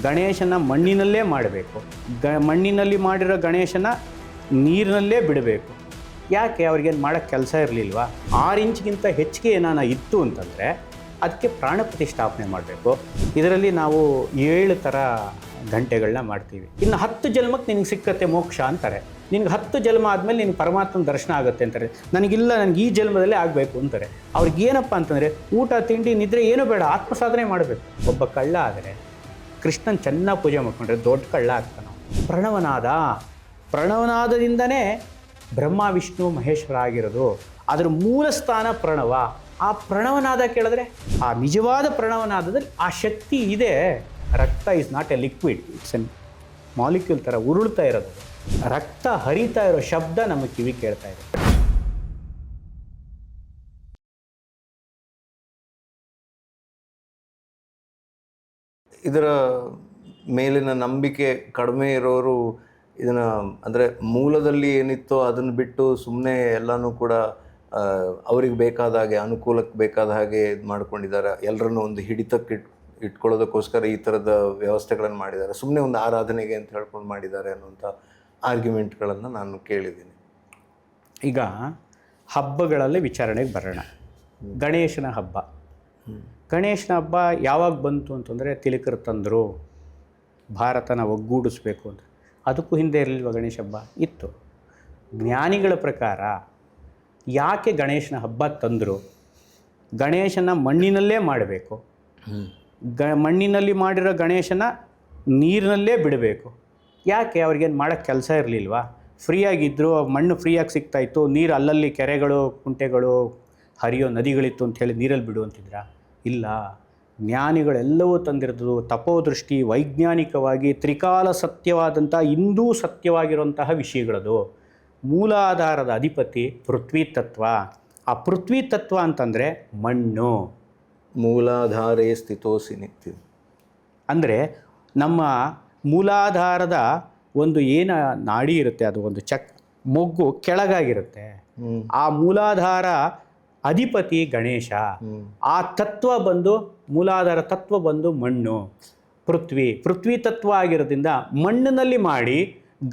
ಗಣೇಶನ ಮಣ್ಣಿನಲ್ಲೇ ಮಾಡಬೇಕು. ಮಣ್ಣಿನಲ್ಲಿ ಮಾಡಿರೋ ಗಣೇಶನ ನೀರಿನಲ್ಲೇ ಬಿಡಬೇಕು. ಯಾಕೆ ಅವ್ರಿಗೇನು ಮಾಡೋಕ್ಕೆ ಕೆಲಸ ಇರಲಿಲ್ವಾ? 6 ಇಂಚ್ಗಿಂತ ಹೆಚ್ಚಿಗೆ ಏನಾನ ಇತ್ತು ಅಂತಂದರೆ ಅದಕ್ಕೆ ಪ್ರಾಣ ಪ್ರತಿಷ್ಠಾಪನೆ ಮಾಡಬೇಕು. ಇದರಲ್ಲಿ ನಾವು 7 ಥರ ಗಂಟೆಗಳನ್ನ ಮಾಡ್ತೀವಿ. ಇನ್ನು 10 ಜನ್ಮಕ್ಕೆ ನಿನಗೆ ಸಿಕ್ಕತ್ತೆ ಮೋಕ್ಷ ಅಂತಾರೆ. ನಿನಗೆ 10 ಜನ್ಮ ಆದಮೇಲೆ ನಿನಗೆ ಪರಮಾತ್ಮನ ದರ್ಶನ ಆಗುತ್ತೆ ಅಂತಾರೆ. ನನಗೆ ಈ ಜನ್ಮದಲ್ಲೇ ಆಗಬೇಕು ಅಂತಾರೆ. ಅವ್ರಿಗೇನಪ್ಪ ಅಂತಂದರೆ ಊಟ ತಿಂಡಿ ನಿದ್ರೆ ಏನೂ ಬೇಡ, ಆತ್ಮಸಾಧನೆ ಮಾಡಬೇಕು. ಒಬ್ಬ ಕಳ್ಳ ಆದರೆ ಕೃಷ್ಣನ್ ಚೆನ್ನಾಗಿ ಪೂಜೆ ಮಾಡ್ಕೊಂಡ್ರೆ ದೊಡ್ಡ ಕಳ್ಳ ಆಗ್ತಾನೆ. ಪ್ರಣವನಾದದಿಂದನೇ ಬ್ರಹ್ಮ ವಿಷ್ಣು ಮಹೇಶ್ವರ ಆಗಿರೋದು. ಅದರ ಮೂಲ ಸ್ಥಾನ ಪ್ರಣವ. ಆ ಪ್ರಣವನಾದ ಕೇಳಿದ್ರೆ ಆ ನಿಜವಾದ ಪ್ರಣವನಾದದಲ್ಲಿ ಆ ಶಕ್ತಿ ಇದೆ. ರಕ್ತ is not A liquid, it's an molecule ಥರ ಉರುಳ್ತಾ ಇರೋದು. ರಕ್ತ ಹರಿತಾ ಇರೋ ಶಬ್ದ ನಮ್ಮ ಕಿವಿ ಕೇಳ್ತಾ ಇದೆ. ಇದರ ಮೇಲಿನ ನಂಬಿಕೆ ಕಡಿಮೆ ಇರೋರು ಇದನ್ನು ಅಂದರೆ ಮೂಲದಲ್ಲಿ ಏನಿತ್ತೋ ಅದನ್ನು ಬಿಟ್ಟು ಸುಮ್ಮನೆ ಎಲ್ಲನೂ ಕೂಡ ಅವ್ರಿಗೆ ಬೇಕಾದ ಹಾಗೆ ಅನುಕೂಲಕ್ಕೆ ಬೇಕಾದ ಹಾಗೆ ಇದು ಮಾಡ್ಕೊಂಡಿದ್ದಾರೆ. ಎಲ್ಲರನ್ನೂ ಒಂದು ಹಿಡಿತಕ್ಕೆ ಇಟ್ಕೊಳ್ಳೋದಕ್ಕೋಸ್ಕರ ಈ ಥರದ ವ್ಯವಸ್ಥೆಗಳನ್ನು ಮಾಡಿದ್ದಾರೆ. ಸುಮ್ಮನೆ ಒಂದು ಆರಾಧನೆಗೆ ಅಂತ ಹೇಳ್ಕೊಂಡು ಮಾಡಿದ್ದಾರೆ ಅನ್ನುವಂಥ ಆರ್ಗ್ಯುಮೆಂಟ್ಗಳನ್ನು ನಾನು ಕೇಳಿದ್ದೀನಿ. ಈಗ ಹಬ್ಬಗಳಲ್ಲಿ ವಿಚಾರಣೆಗೆ ಬರೋಣ. ಗಣೇಶನ ಹಬ್ಬ. ಗಣೇಶನ ಹಬ್ಬ ಯಾವಾಗ ಬಂತು ಅಂತಂದರೆ ತಿಲಕರು ತಂದರು, ಭಾರತನ ಒಗ್ಗೂಡಿಸ್ಬೇಕು ಅಂತ. ಅದಕ್ಕೂ ಹಿಂದೆ ಇರಲಿಲ್ವ ಗಣೇಶ ಹಬ್ಬ? ಇತ್ತು. ಜ್ಞಾನಿಗಳ ಪ್ರಕಾರ ಯಾಕೆ ಗಣೇಶನ ಹಬ್ಬ ತಂದರು? ಗಣೇಶನ ಮಣ್ಣಿನಲ್ಲೇ ಮಾಡಬೇಕು. ಮಣ್ಣಿನಲ್ಲಿ ಮಾಡಿರೋ ಗಣೇಶನ ನೀರಿನಲ್ಲೇ ಬಿಡಬೇಕು. ಯಾಕೆ ಅವ್ರಿಗೇನು ಮಾಡೋಕ್ಕೆ ಕೆಲಸ ಇರಲಿಲ್ವಾ? ಫ್ರೀಯಾಗಿದ್ದರು, ಮಣ್ಣು ಫ್ರೀಯಾಗಿ ಸಿಗ್ತಾಯಿತ್ತು, ನೀರು ಅಲ್ಲಲ್ಲಿ ಕೆರೆಗಳು ಕುಂಟೆಗಳು ಹರಿಯೋ ನದಿಗಳಿತ್ತು ಅಂಥೇಳಿ ನೀರಲ್ಲಿ ಬಿಡುವಂತಿದ್ರ? ಇಲ್ಲ. ಜ್ಞಾನಿಗಳೆಲ್ಲವೂ ತಂದಿರೋದು ತಪೋದೃಷ್ಟಿ, ವೈಜ್ಞಾನಿಕವಾಗಿ ತ್ರಿಕಾಲ ಸತ್ಯವಾದಂಥ ಇಂದೂ ಸತ್ಯವಾಗಿರುವಂತಹ ವಿಷಯಗಳದು. ಮೂಲಾಧಾರದ ಅಧಿಪತಿ ಪೃಥ್ವಿ ತತ್ವ. ಆ ಪೃಥ್ವಿ ತತ್ವ ಅಂತಂದರೆ ಮಣ್ಣು. ಮೂಲಾಧಾರೇ ಸ್ಥಿತೋಸಿ ನಿತ್ಯ ಅಂದರೆ ನಮ್ಮ ಮೂಲಾಧಾರದ ಒಂದು ನಾಡಿ ಇರುತ್ತೆ, ಅದು ಒಂದು ಮೊಗ್ಗು ಕೆಳಗಾಗಿರುತ್ತೆ. ಆ ಮೂಲಾಧಾರ ಅಧಿಪತಿ ಗಣೇಶ. ಆ ತತ್ವ ಬಂದು ಮೂಲಾಧಾರ ತತ್ವ ಬಂದು ಮಣ್ಣು, ಪೃಥ್ವಿ ತತ್ವ ಆಗಿರೋದ್ರಿಂದ ಮಣ್ಣಿನಲ್ಲಿ ಮಾಡಿ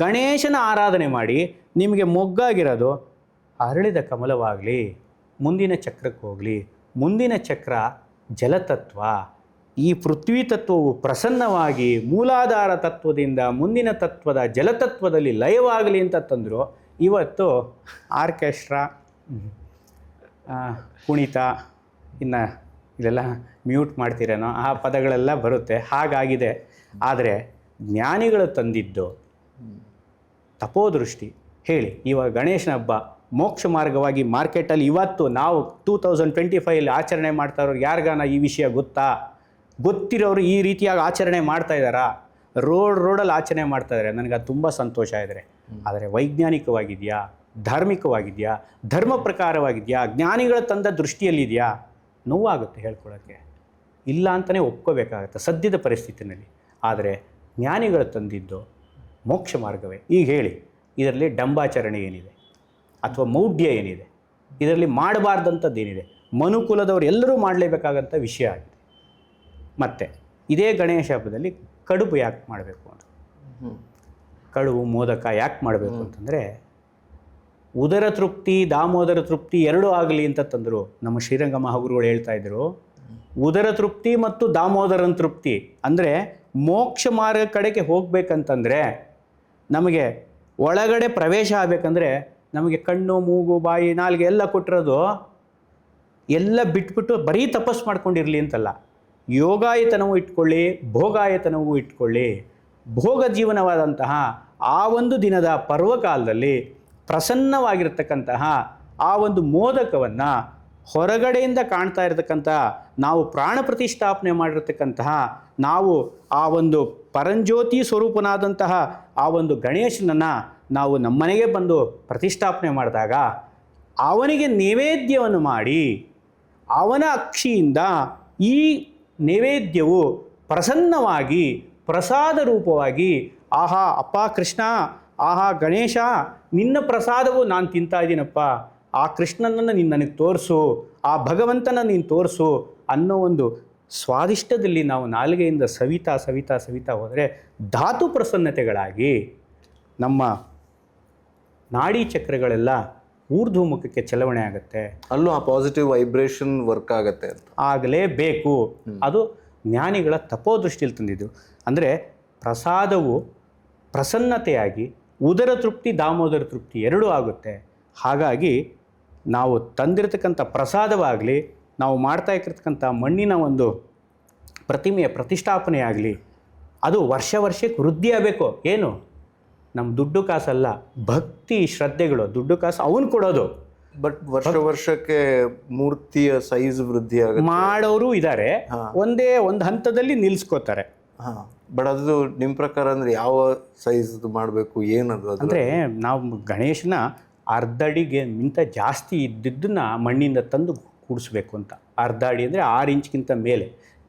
ಗಣೇಶನ ಆರಾಧನೆ ಮಾಡಿ ನಿಮಗೆ ಮೊಗ್ಗಾಗಿರೋದು ಅರಳಿದ ಕಮಲವಾಗಲಿ, ಮುಂದಿನ ಚಕ್ರಕ್ಕೆ ಹೋಗಲಿ. ಮುಂದಿನ ಚಕ್ರ ಜಲತತ್ವ. ಈ ಪೃಥ್ವಿ ತತ್ವವು ಪ್ರಸನ್ನವಾಗಿ ಮೂಲಾಧಾರ ತತ್ವದಿಂದ ಮುಂದಿನ ತತ್ವದ ಜಲತತ್ವದಲ್ಲಿ ಲಯವಾಗಲಿ ಅಂತ ತಂದರು. ಇವತ್ತು ಆರ್ಕೆಸ್ಟ್ರಾ, ಕುಣಿತ, ಇನ್ನು ಇದೆಲ್ಲ ಮ್ಯೂಟ್ ಮಾಡ್ತೀರೇನೋ ಆ ಪದಗಳೆಲ್ಲ ಬರುತ್ತೆ. ಹಾಗಾಗಿದೆ. ಆದರೆ ಜ್ಞಾನಿಗಳು ತಂದಿದ್ದು ತಪೋದೃಷ್ಟಿ. ಹೇಳಿ, ಇವಾಗ ಗಣೇಶನ ಹಬ್ಬ ಮೋಕ್ಷ ಮಾರ್ಗವಾಗಿ ಮಾರ್ಕೆಟಲ್ಲಿ ಇವತ್ತು ನಾವು 2025 ಆಚರಣೆ ಮಾಡ್ತಾ ಇರೋರು ಯಾರಿಗಾನ ಈ ವಿಷಯ ಗೊತ್ತಾ? ಗೊತ್ತಿರೋರು ಈ ರೀತಿಯಾಗಿ ಆಚರಣೆ ಮಾಡ್ತಾ ಇದ್ದಾರಾ? ರೋಡಲ್ಲಿ ಆಚರಣೆ ಮಾಡ್ತಾ ಇದ್ದಾರೆ. ನನಗೆ ಅದು ತುಂಬ ಸಂತೋಷ ಇದ್ದಾರೆ. ಆದರೆ ವೈಜ್ಞಾನಿಕವಾಗಿದೆಯಾ? ಧಾರ್ಮಿಕವಾಗಿದೆಯಾ? ಧರ್ಮ ಪ್ರಕಾರವಾಗಿದೆಯಾ? ಜ್ಞಾನಿಗಳ ತಂದ ದೃಷ್ಟಿಯಲ್ಲಿದೆಯಾ? ನೋವಾಗುತ್ತೆ ಹೇಳ್ಕೊಳ್ಳೋಕ್ಕೆ. ಇಲ್ಲ ಅಂತಲೇ ಒಪ್ಕೋಬೇಕಾಗತ್ತೆ ಸದ್ಯದ ಪರಿಸ್ಥಿತಿನಲ್ಲಿ. ಆದರೆ ಜ್ಞಾನಿಗಳು ತಂದಿದ್ದು ಮೋಕ್ಷ ಮಾರ್ಗವೇ. ಈಗ ಹೇಳಿ, ಇದರಲ್ಲಿ ಡಂಬಾಚರಣೆ ಏನಿದೆ ಅಥವಾ ಮೌಢ್ಯ ಏನಿದೆ? ಇದರಲ್ಲಿ ಮಾಡಬಾರ್ದಂಥದ್ದು ಏನಿದೆ? ಮನುಕುಲದವರು ಎಲ್ಲರೂ ಮಾಡಲೇಬೇಕಾಗಂಥ ವಿಷಯ ಆಗಿದೆ. ಮತ್ತು ಇದೇ ಗಣೇಶ ಹಬ್ಬದಲ್ಲಿ ಕಡುಬು ಯಾಕೆ ಮಾಡಬೇಕು ಅಂತ, ಕಡುಬು ಮೋದಕ ಯಾಕೆ ಮಾಡಬೇಕು ಅಂತಂದರೆ ಉದರ ತೃಪ್ತಿ ದಾಮೋದರ ತೃಪ್ತಿ ಎರಡೂ ಆಗಲಿ ಅಂತ ತಂದರು. ನಮ್ಮ ಶ್ರೀರಂಗ ಮಹಾಗುರುಗಳು ಹೇಳ್ತಾ ಇದ್ರು, ಉದರ ತೃಪ್ತಿ ಮತ್ತು ದಾಮೋದರನ ತೃಪ್ತಿ ಅಂದರೆ ಮೋಕ್ಷ ಮಾರ್ಗ ಕಡೆಗೆ ಹೋಗ್ಬೇಕಂತಂದರೆ ನಮಗೆ ಒಳಗಡೆ ಪ್ರವೇಶ ಆಗಬೇಕಂದ್ರೆ ನಮಗೆ ಕಣ್ಣು ಮೂಗು ಬಾಯಿ ನಾಲ್ಗೆ ಎಲ್ಲ ಕೊಟ್ಟಿರೋದು ಎಲ್ಲ ಬಿಟ್ಬಿಟ್ಟು ಬರೀ ತಪಸ್ಸು ಮಾಡ್ಕೊಂಡಿರಲಿ ಅಂತಲ್ಲ. ಯೋಗಾಯತನವೂ ಇಟ್ಕೊಳ್ಳಿ, ಭೋಗಾಯತನವೂ ಇಟ್ಕೊಳ್ಳಿ. ಭೋಗ ಜೀವನವಾದಂತಹ ಆ ಒಂದು ದಿನದ ಪರ್ವಕಾಲದಲ್ಲಿ ಪ್ರಸನ್ನವಾಗಿರ್ತಕ್ಕಂತಹ ಆ ಒಂದು ಮೋದಕವನ್ನು ಹೊರಗಡೆಯಿಂದ ಕಾಣ್ತಾ ಇರತಕ್ಕಂಥ ನಾವು ಪ್ರಾಣ ಪ್ರತಿಷ್ಠಾಪನೆ ಮಾಡಿರ್ತಕ್ಕಂತಹ ನಾವು ಆ ಒಂದು ಪರಂಜ್ಯೋತಿ ಸ್ವರೂಪನಾದಂತಹ ಆ ಒಂದು ಗಣೇಶನನ್ನು ನಾವು ನಮ್ಮನೆಗೆ ಬಂದು ಪ್ರತಿಷ್ಠಾಪನೆ ಮಾಡಿದಾಗ ಅವನಿಗೆ ನೈವೇದ್ಯವನ್ನು ಮಾಡಿ ಅವನ ಅಕ್ಷಿಯಿಂದ ಈ ನೈವೇದ್ಯವು ಪ್ರಸನ್ನವಾಗಿ ಪ್ರಸಾದ ರೂಪವಾಗಿ, ಆಹಾ ಅಪ್ಪ ಕೃಷ್ಣ, ಆಹಾ ಗಣೇಶ, ನಿನ್ನ ಪ್ರಸಾದವು ನಾನು ತಿಂತಾ ಇದ್ದೀನಪ್ಪ, ಆ ಕೃಷ್ಣನನ್ನು ನೀನು ನನಗೆ ತೋರಿಸು, ಆ ಭಗವಂತನ ನೀನು ತೋರಿಸು ಅನ್ನೋ ಒಂದು ಸ್ವಾದಿಷ್ಟದಲ್ಲಿ ನಾವು ನಾಲಿಗೆಯಿಂದ ಸವಿತಾ ಸವಿತಾ ಸವಿತಾ ಹೋದರೆ ಧಾತು ಪ್ರಸನ್ನತೆಗಳಾಗಿ ನಮ್ಮ ನಾಡಿ ಚಕ್ರಗಳೆಲ್ಲ ಊರ್ಧ್ವಮುಖಕ್ಕೆ ಚಲವಣೆ ಆಗುತ್ತೆ. ಅಲ್ಲೂ ಆ ಪಾಸಿಟಿವ್ ವೈಬ್ರೇಷನ್ ವರ್ಕ್ ಆಗುತ್ತೆ ಅಂತ ಆಗಲೇಬೇಕು. ಅದು ಜ್ಞಾನಿಗಳ ತಪೋದೃಷ್ಟಿಯಲ್ಲಿ ತಂದಿದ್ದು. ಅಂದರೆ ಪ್ರಸಾದವು ಪ್ರಸನ್ನತೆಯಾಗಿ ಉದರ ತೃಪ್ತಿ ದಾಮೋದರ ತೃಪ್ತಿ ಎರಡೂ ಆಗುತ್ತೆ. ಹಾಗಾಗಿ ನಾವು ತಂದಿರತಕ್ಕಂಥ ಪ್ರಸಾದವಾಗಲಿ, ನಾವು ಮಾಡ್ತಾ ಇರ್ತಕ್ಕಂಥ ಮಣ್ಣಿನ ಒಂದು ಪ್ರತಿಮೆಯ ಪ್ರತಿಷ್ಠಾಪನೆ ಆಗಲಿ, ಅದು ವರ್ಷಕ್ಕೆ ವೃದ್ಧಿ ಆಗಬೇಕು. ಏನು ನಮ್ಮ ದುಡ್ಡು ಕಾಸಲ್ಲ, ಭಕ್ತಿ ಶ್ರದ್ಧೆಗಳು. ದುಡ್ಡು ಕಾಸು ಅವನು ಕೊಡೋದು, ಬಟ್ ವರ್ಷಕ್ಕೆ ಮೂರ್ತಿಯ ಸೈಜ್ ವೃದ್ಧಿ ಆಗುತ್ತೆ ಮಾಡೋರು ಇದ್ದಾರೆ. ಒಂದು ಹಂತದಲ್ಲಿ ನಿಲ್ಲಿಸ್ಕೋತಾರೆ. ಬಟ್ ಅದು ನಿಮ್ಮ ಪ್ರಕಾರ ಅಂದರೆ ಯಾವ ಸೈಜ್ ಮಾಡಬೇಕು, ಏನದು? ಅಂದರೆ ನಾವು ಗಣೇಶನ ಅರ್ಧ ಅಡಿಗೆ ಮಿಂತ ಜಾಸ್ತಿ ಇದ್ದಿದ್ದನ್ನ ಮಣ್ಣಿಂದ ತಂದು ಕೂಡಿಸ್ಬೇಕು ಅಂತ. ಅರ್ಧ ಅಡಿ ಅಂದರೆ 6 ಇಂಚ್ಗಿಂತ ಮೇಲೆ.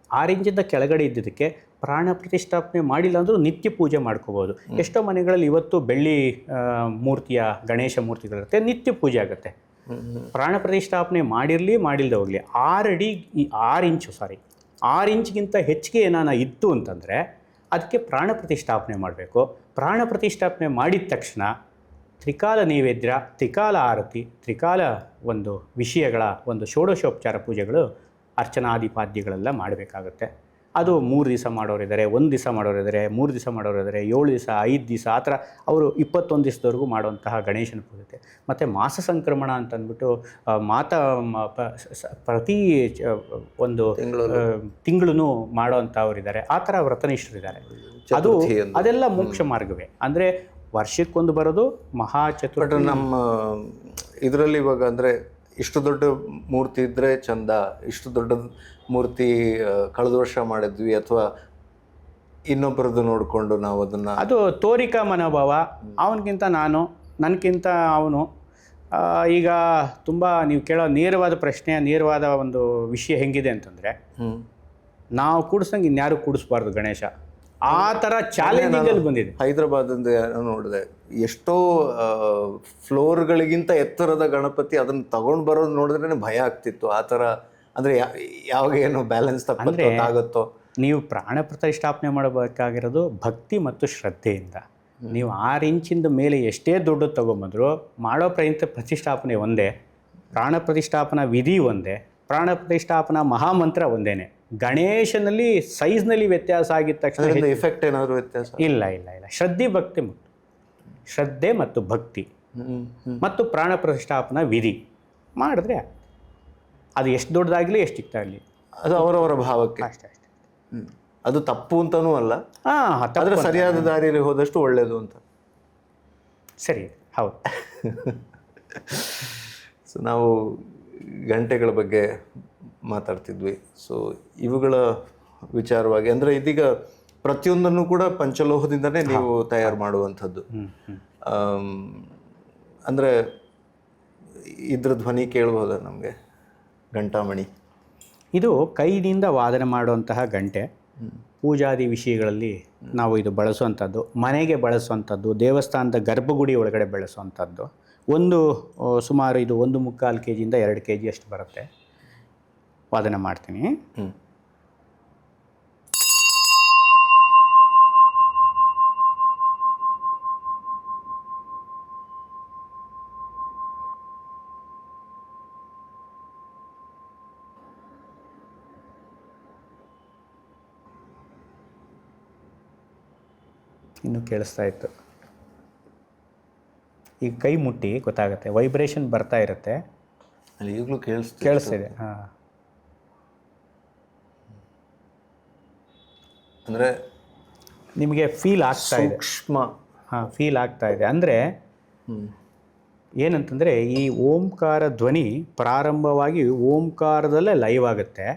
6 ಇಂಚಿಂದ ಕೆಳಗಡೆ ಇದ್ದಿದ್ದಕ್ಕೆ ಪ್ರಾಣ ಪ್ರತಿಷ್ಠಾಪನೆ ಮಾಡಿಲ್ಲ ಅಂದರೂ ನಿತ್ಯ ಪೂಜೆ ಮಾಡ್ಕೋಬೋದು. ಎಷ್ಟೋ ಮನೆಗಳಲ್ಲಿ ಇವತ್ತು ಬೆಳ್ಳಿ ಮೂರ್ತಿಯ ಗಣೇಶ ಮೂರ್ತಿಗಳಿರುತ್ತೆ, ನಿತ್ಯ ಪೂಜೆ ಆಗುತ್ತೆ. ಪ್ರಾಣ ಪ್ರತಿಷ್ಠಾಪನೆ ಮಾಡಿರಲಿ ಮಾಡಿಲ್ಲದೆ ಹೋಗಲಿ 6 ಇಂಚ್ಗಿಂತ ಹೆಚ್ಚಿಗೆ ಏನಾನ ಇತ್ತು ಅಂತಂದರೆ ಅದಕ್ಕೆ ಪ್ರಾಣ ಪ್ರತಿಷ್ಠಾಪನೆ ಮಾಡಬೇಕು. ಪ್ರಾಣ ಪ್ರತಿಷ್ಠಾಪನೆ ಮಾಡಿದ ತಕ್ಷಣ ತ್ರಿಕಾಲ ನೈವೇದ್ಯ, ತ್ರಿಕಾಲ ಆರತಿ, ತ್ರಿಕಾಲ ಒಂದು ವಿಷಯಗಳ ಒಂದು ಷೋಡಶೋಪಚಾರ ಪೂಜೆಗಳು, ಅರ್ಚನಾದಿಪಾದ್ಯಗಳೆಲ್ಲ ಮಾಡಬೇಕಾಗುತ್ತೆ. ಅದು 3 ದಿವಸ ಮಾಡೋರಿದ್ದಾರೆ, 1 ದಿವಸ ಮಾಡೋರಿದ್ದಾರೆ, 3 ದಿವಸ ಮಾಡೋರಿದ್ದಾರೆ, 7 ದಿವಸ, 5 ದಿವಸ, ಆ ಥರ ಅವರು 21 ದಿವಸದವರೆಗೂ ಮಾಡುವಂತಹ ಗಣೇಶನ ಪೂಜೆ. ಮತ್ತು ಮಾಸ ಸಂಕ್ರಮಣ ಅಂತಂದ್ಬಿಟ್ಟು ಪ್ರತಿ ಒಂದು ತಿಂಗಳು ಮಾಡೋವಂಥವ್ರಿದ್ದಾರೆ. ಆ ಥರ ವ್ರತನಿಷ್ಠರಿದ್ದಾರೆ. ಅದೆಲ್ಲ ಮೋಕ್ಷ ಮಾರ್ಗವೇ. ಅಂದರೆ ವರ್ಷಕ್ಕೊಂದು ಬರೋದು ಮಹಾಚತುರ್ಥ. ನಮ್ಮ ಇದರಲ್ಲಿ ಇವಾಗ ಅಂದರೆ ಇಷ್ಟು ದೊಡ್ಡ ಮೂರ್ತಿ ಇದ್ದರೆ ಚಂದ, ಇಷ್ಟು ದೊಡ್ಡ ಮೂರ್ತಿ ಕಳೆದ ವರ್ಷ ಮಾಡಿದ್ವಿ ಅಥವಾ ಇನ್ನೊಬ್ಬರದ್ದು ನೋಡಿಕೊಂಡು ನಾವು ಅದನ್ನು, ಅದು ತೋರಿಕಾ ಮನೋಭಾವ. ಅವನಿಗಿಂತ ನಾನು, ನನಗಿಂತ ಅವನು. ಈಗ ತುಂಬ ನೀವು ಕೇಳೋ ನೇರವಾದ ಪ್ರಶ್ನೆ, ನೇರವಾದ ಒಂದು ವಿಷಯ ಹೆಂಗಿದೆ ಅಂತಂದರೆ, ನಾವು ಕೂಡಿಸ್ದಂಗೆ ಇನ್ಯಾರು ಕೂಡಿಸ್ಬಾರ್ದು ಗಣೇಶ. ಆ ಥರ ಚಾಲೆಂಜಿಂಗಲ್ಲಿ ಬಂದಿದೆ. ಹೈದರಾಬಾದಿಂದ ನೋಡಿದೆ, ಎಷ್ಟೋ ಫ್ಲೋರ್ಗಳಿಗಿಂತ ಎತ್ತರದ ಗಣಪತಿ, ಅದನ್ನು ತಗೊಂಡು ಬರೋದು ನೋಡಿದ್ರೆ ಭಯ ಆಗ್ತಿತ್ತು. ಆ ಥರ ಅಂದರೆ ಯಾವಾಗ ಏನು ಬ್ಯಾಲೆನ್ಸ್ ತಪ್ಪಾಗುತ್ತೋ. ನೀವು ಪ್ರಾಣ ಪ್ರತಿಷ್ಠಾಪನೆ ಮಾಡಬೇಕಾಗಿರೋದು ಭಕ್ತಿ ಮತ್ತು ಶ್ರದ್ಧೆಯಿಂದ. ನೀವು 6 ಇಂಚಿಂದ ಮೇಲೆ ಎಷ್ಟೇ ದುಡ್ಡು ತೊಗೊಂಬಂದ್ರು ಮಾಡೋ ಪ್ರತಿಷ್ಠಾಪನೆ ಒಂದೇ, ಪ್ರಾಣ ಪ್ರತಿಷ್ಠಾಪನಾ ವಿಧಿ ಒಂದೇ, ಪ್ರಾಣ ಪ್ರತಿಷ್ಠಾಪನಾ ಮಹಾಮಂತ್ರ ಒಂದೇನೆ. ಗಣೇಶನಲ್ಲಿ ಸೈಜ್ನಲ್ಲಿ ವ್ಯತ್ಯಾಸ ಆಗಿದ ತಕ್ಷಣ ಎಫೆಕ್ಟ್ ಏನಾದರೂ ವ್ಯತ್ಯಾಸ ಇಲ್ಲ. ಶ್ರದ್ಧೆ ಮತ್ತು ಭಕ್ತಿ ಮತ್ತು ಪ್ರಾಣ ಪ್ರತಿಷ್ಠಾಪನಾ ವಿಧಿ ಮಾಡಿದ್ರೆ ಅದು ಎಷ್ಟು ದೊಡ್ಡದಾಗಲಿ ಎಷ್ಟು ಚಿಕ್ಕದಾಗಲಿ ಅದು ಅವರವರ ಭಾವಕ್ಕೆ ಅಷ್ಟೇ. ಅದು ತಪ್ಪು ಅಂತನೂ ಅಲ್ಲ, ಅದರ ಅದರ ಸರಿಯಾದ ದಾರಿಯಲ್ಲಿ ಹೋದಷ್ಟು ಒಳ್ಳೆಯದು ಅಂತ. ಸರಿ, ಹೌದು. ಸೊ ನಾವು ಗಂಟೆಗಳ ಬಗ್ಗೆ ಮಾತಾಡ್ತಿದ್ವಿ. ಸೊ ಇವುಗಳ ವಿಚಾರವಾಗಿ ಅಂದರೆ ಇದೀಗ ಪ್ರತಿಯೊಂದನ್ನು ಕೂಡ ಪಂಚಲೋಹದಿಂದನೇ ನೀವು ತಯಾರು ಮಾಡುವಂಥದ್ದು. ಅಂದರೆ ಇದ್ರ ಧ್ವನಿ ಕೇಳ್ಬೋದಾ ನಮಗೆ? ಘಂಟಾಮಣಿ ಇದು ಕೈನಿಂದ ವಾದನೆ ಮಾಡುವಂತಹ ಗಂಟೆ. ಪೂಜಾದಿ ವಿಷಯಗಳಲ್ಲಿ ನಾವು ಇದು ಬಳಸುವಂಥದ್ದು, ಮನೆಗೆ ಬಳಸುವಂಥದ್ದು, ದೇವಸ್ಥಾನದ ಗರ್ಭಗುಡಿ ಒಳಗಡೆ ಬೆಳೆಸುವಂಥದ್ದು. ಸುಮಾರು ಇದು 1.25 kg 2 kg ಅಷ್ಟು ಬರುತ್ತೆ. ವಾದನೆ ಮಾಡ್ತೀನಿ. ಇನ್ನು ಕೇಳಿಸ್ತಾ ಇತ್ತು. ಈಗ ಕೈ ಮುಟ್ಟಿ ಗೊತ್ತಾಗುತ್ತೆ, ವೈಬ್ರೇಷನ್ ಬರ್ತಾ ಇರುತ್ತೆ. ಅಲ್ಲಿ ಈಗಲೂ ಕೇಳಿಸ್ತಿದೆ. ಅಂದರೆ ನಿಮಗೆ ಫೀಲ್ ಆಗ್ತಾ ಇದೆ, ಫೀಲ್ ಆಗ್ತಾ ಇದೆ. ಅಂದರೆ ಏನಂತಂದರೆ ಈ ಓಂಕಾರ ಧ್ವನಿ ಪ್ರಾರಂಭವಾಗಿ ಓಂಕಾರದಲ್ಲೇ ಲೈವ್ ಆಗುತ್ತೆ.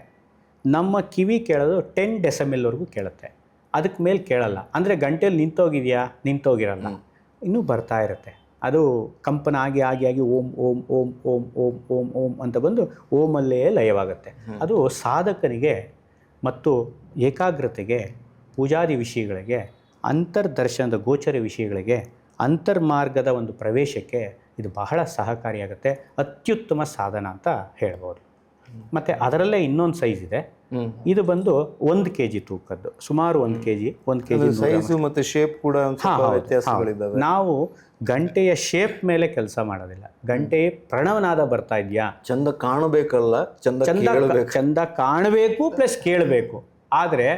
ನಮ್ಮ ಕಿವಿ ಕೇಳೋದು 10 ಡೆಸಿಬೆಲ್ವರೆಗೂ ಕೇಳುತ್ತೆ, ಅದಕ್ಕೆ ಮೇಲೆ ಕೇಳಲ್ಲ. ಅಂದರೆ ಗಂಟೆಯಲ್ಲಿ ನಿಂತೋಗಿರಲ್ಲ, ಇನ್ನೂ ಬರ್ತಾ ಇರುತ್ತೆ. ಅದು ಕಂಪನ ಆಗಿ ಆಗಿ ಆಗಿ ಓಂ ಓಂ ಓಂ ಓಂ ಓಂ ಓಂ ಓಂ ಅಂತ ಬಂದು ಓಮಲ್ಲೇ ಲಯವಾಗುತ್ತೆ. ಅದು ಸಾಧಕನಿಗೆ ಮತ್ತು ಏಕಾಗ್ರತೆಗೆ, ಪೂಜಾದಿ ವಿಷಯಗಳಿಗೆ, ಅಂತರ್ದರ್ಶನದ ಗೋಚರ ವಿಷಯಗಳಿಗೆ, ಅಂತರ್ಮಾರ್ಗದ ಒಂದು ಪ್ರವೇಶಕ್ಕೆ ಇದು ಬಹಳ ಸಹಕಾರಿಯಾಗುತ್ತೆ. ಅತ್ಯುತ್ತಮ ಸಾಧನ ಅಂತ ಹೇಳ್ಬೋದು. ಮತ್ತು ಅದರಲ್ಲೇ ಇನ್ನೊಂದು ಸೈಜ್ ಇದೆ, ಇದು ಬಂದು 1 kg ತೂಕದ್ದು, ಸುಮಾರು 1 kg, 1 kg ಸೈಜು ಮತ್ತೆ ಶೇಪ್ ಕೂಡ ಒಂದ್ ಸ್ವಲ್ಪ ವ್ಯತ್ಯಾಸಗಳಿದ್ದಾವೆ. ನಾವು ಗಂಟೆಯ ಶೇಪ್ ಮೇಲೆ ಕೆಲಸ ಮಾಡೋದಿಲ್ಲ. ಗಂಟೆ ಪ್ರಣವನಾದ ಬರ್ತಾ ಇದೆಯಾ, ಚಂದ ಕಾಣಬೇಕಲ್ಲ, ಚಂದ ಕಾಣಬೇಕು ಪ್ಲಸ್ ಕೇಳಬೇಕು. ಆದರೆ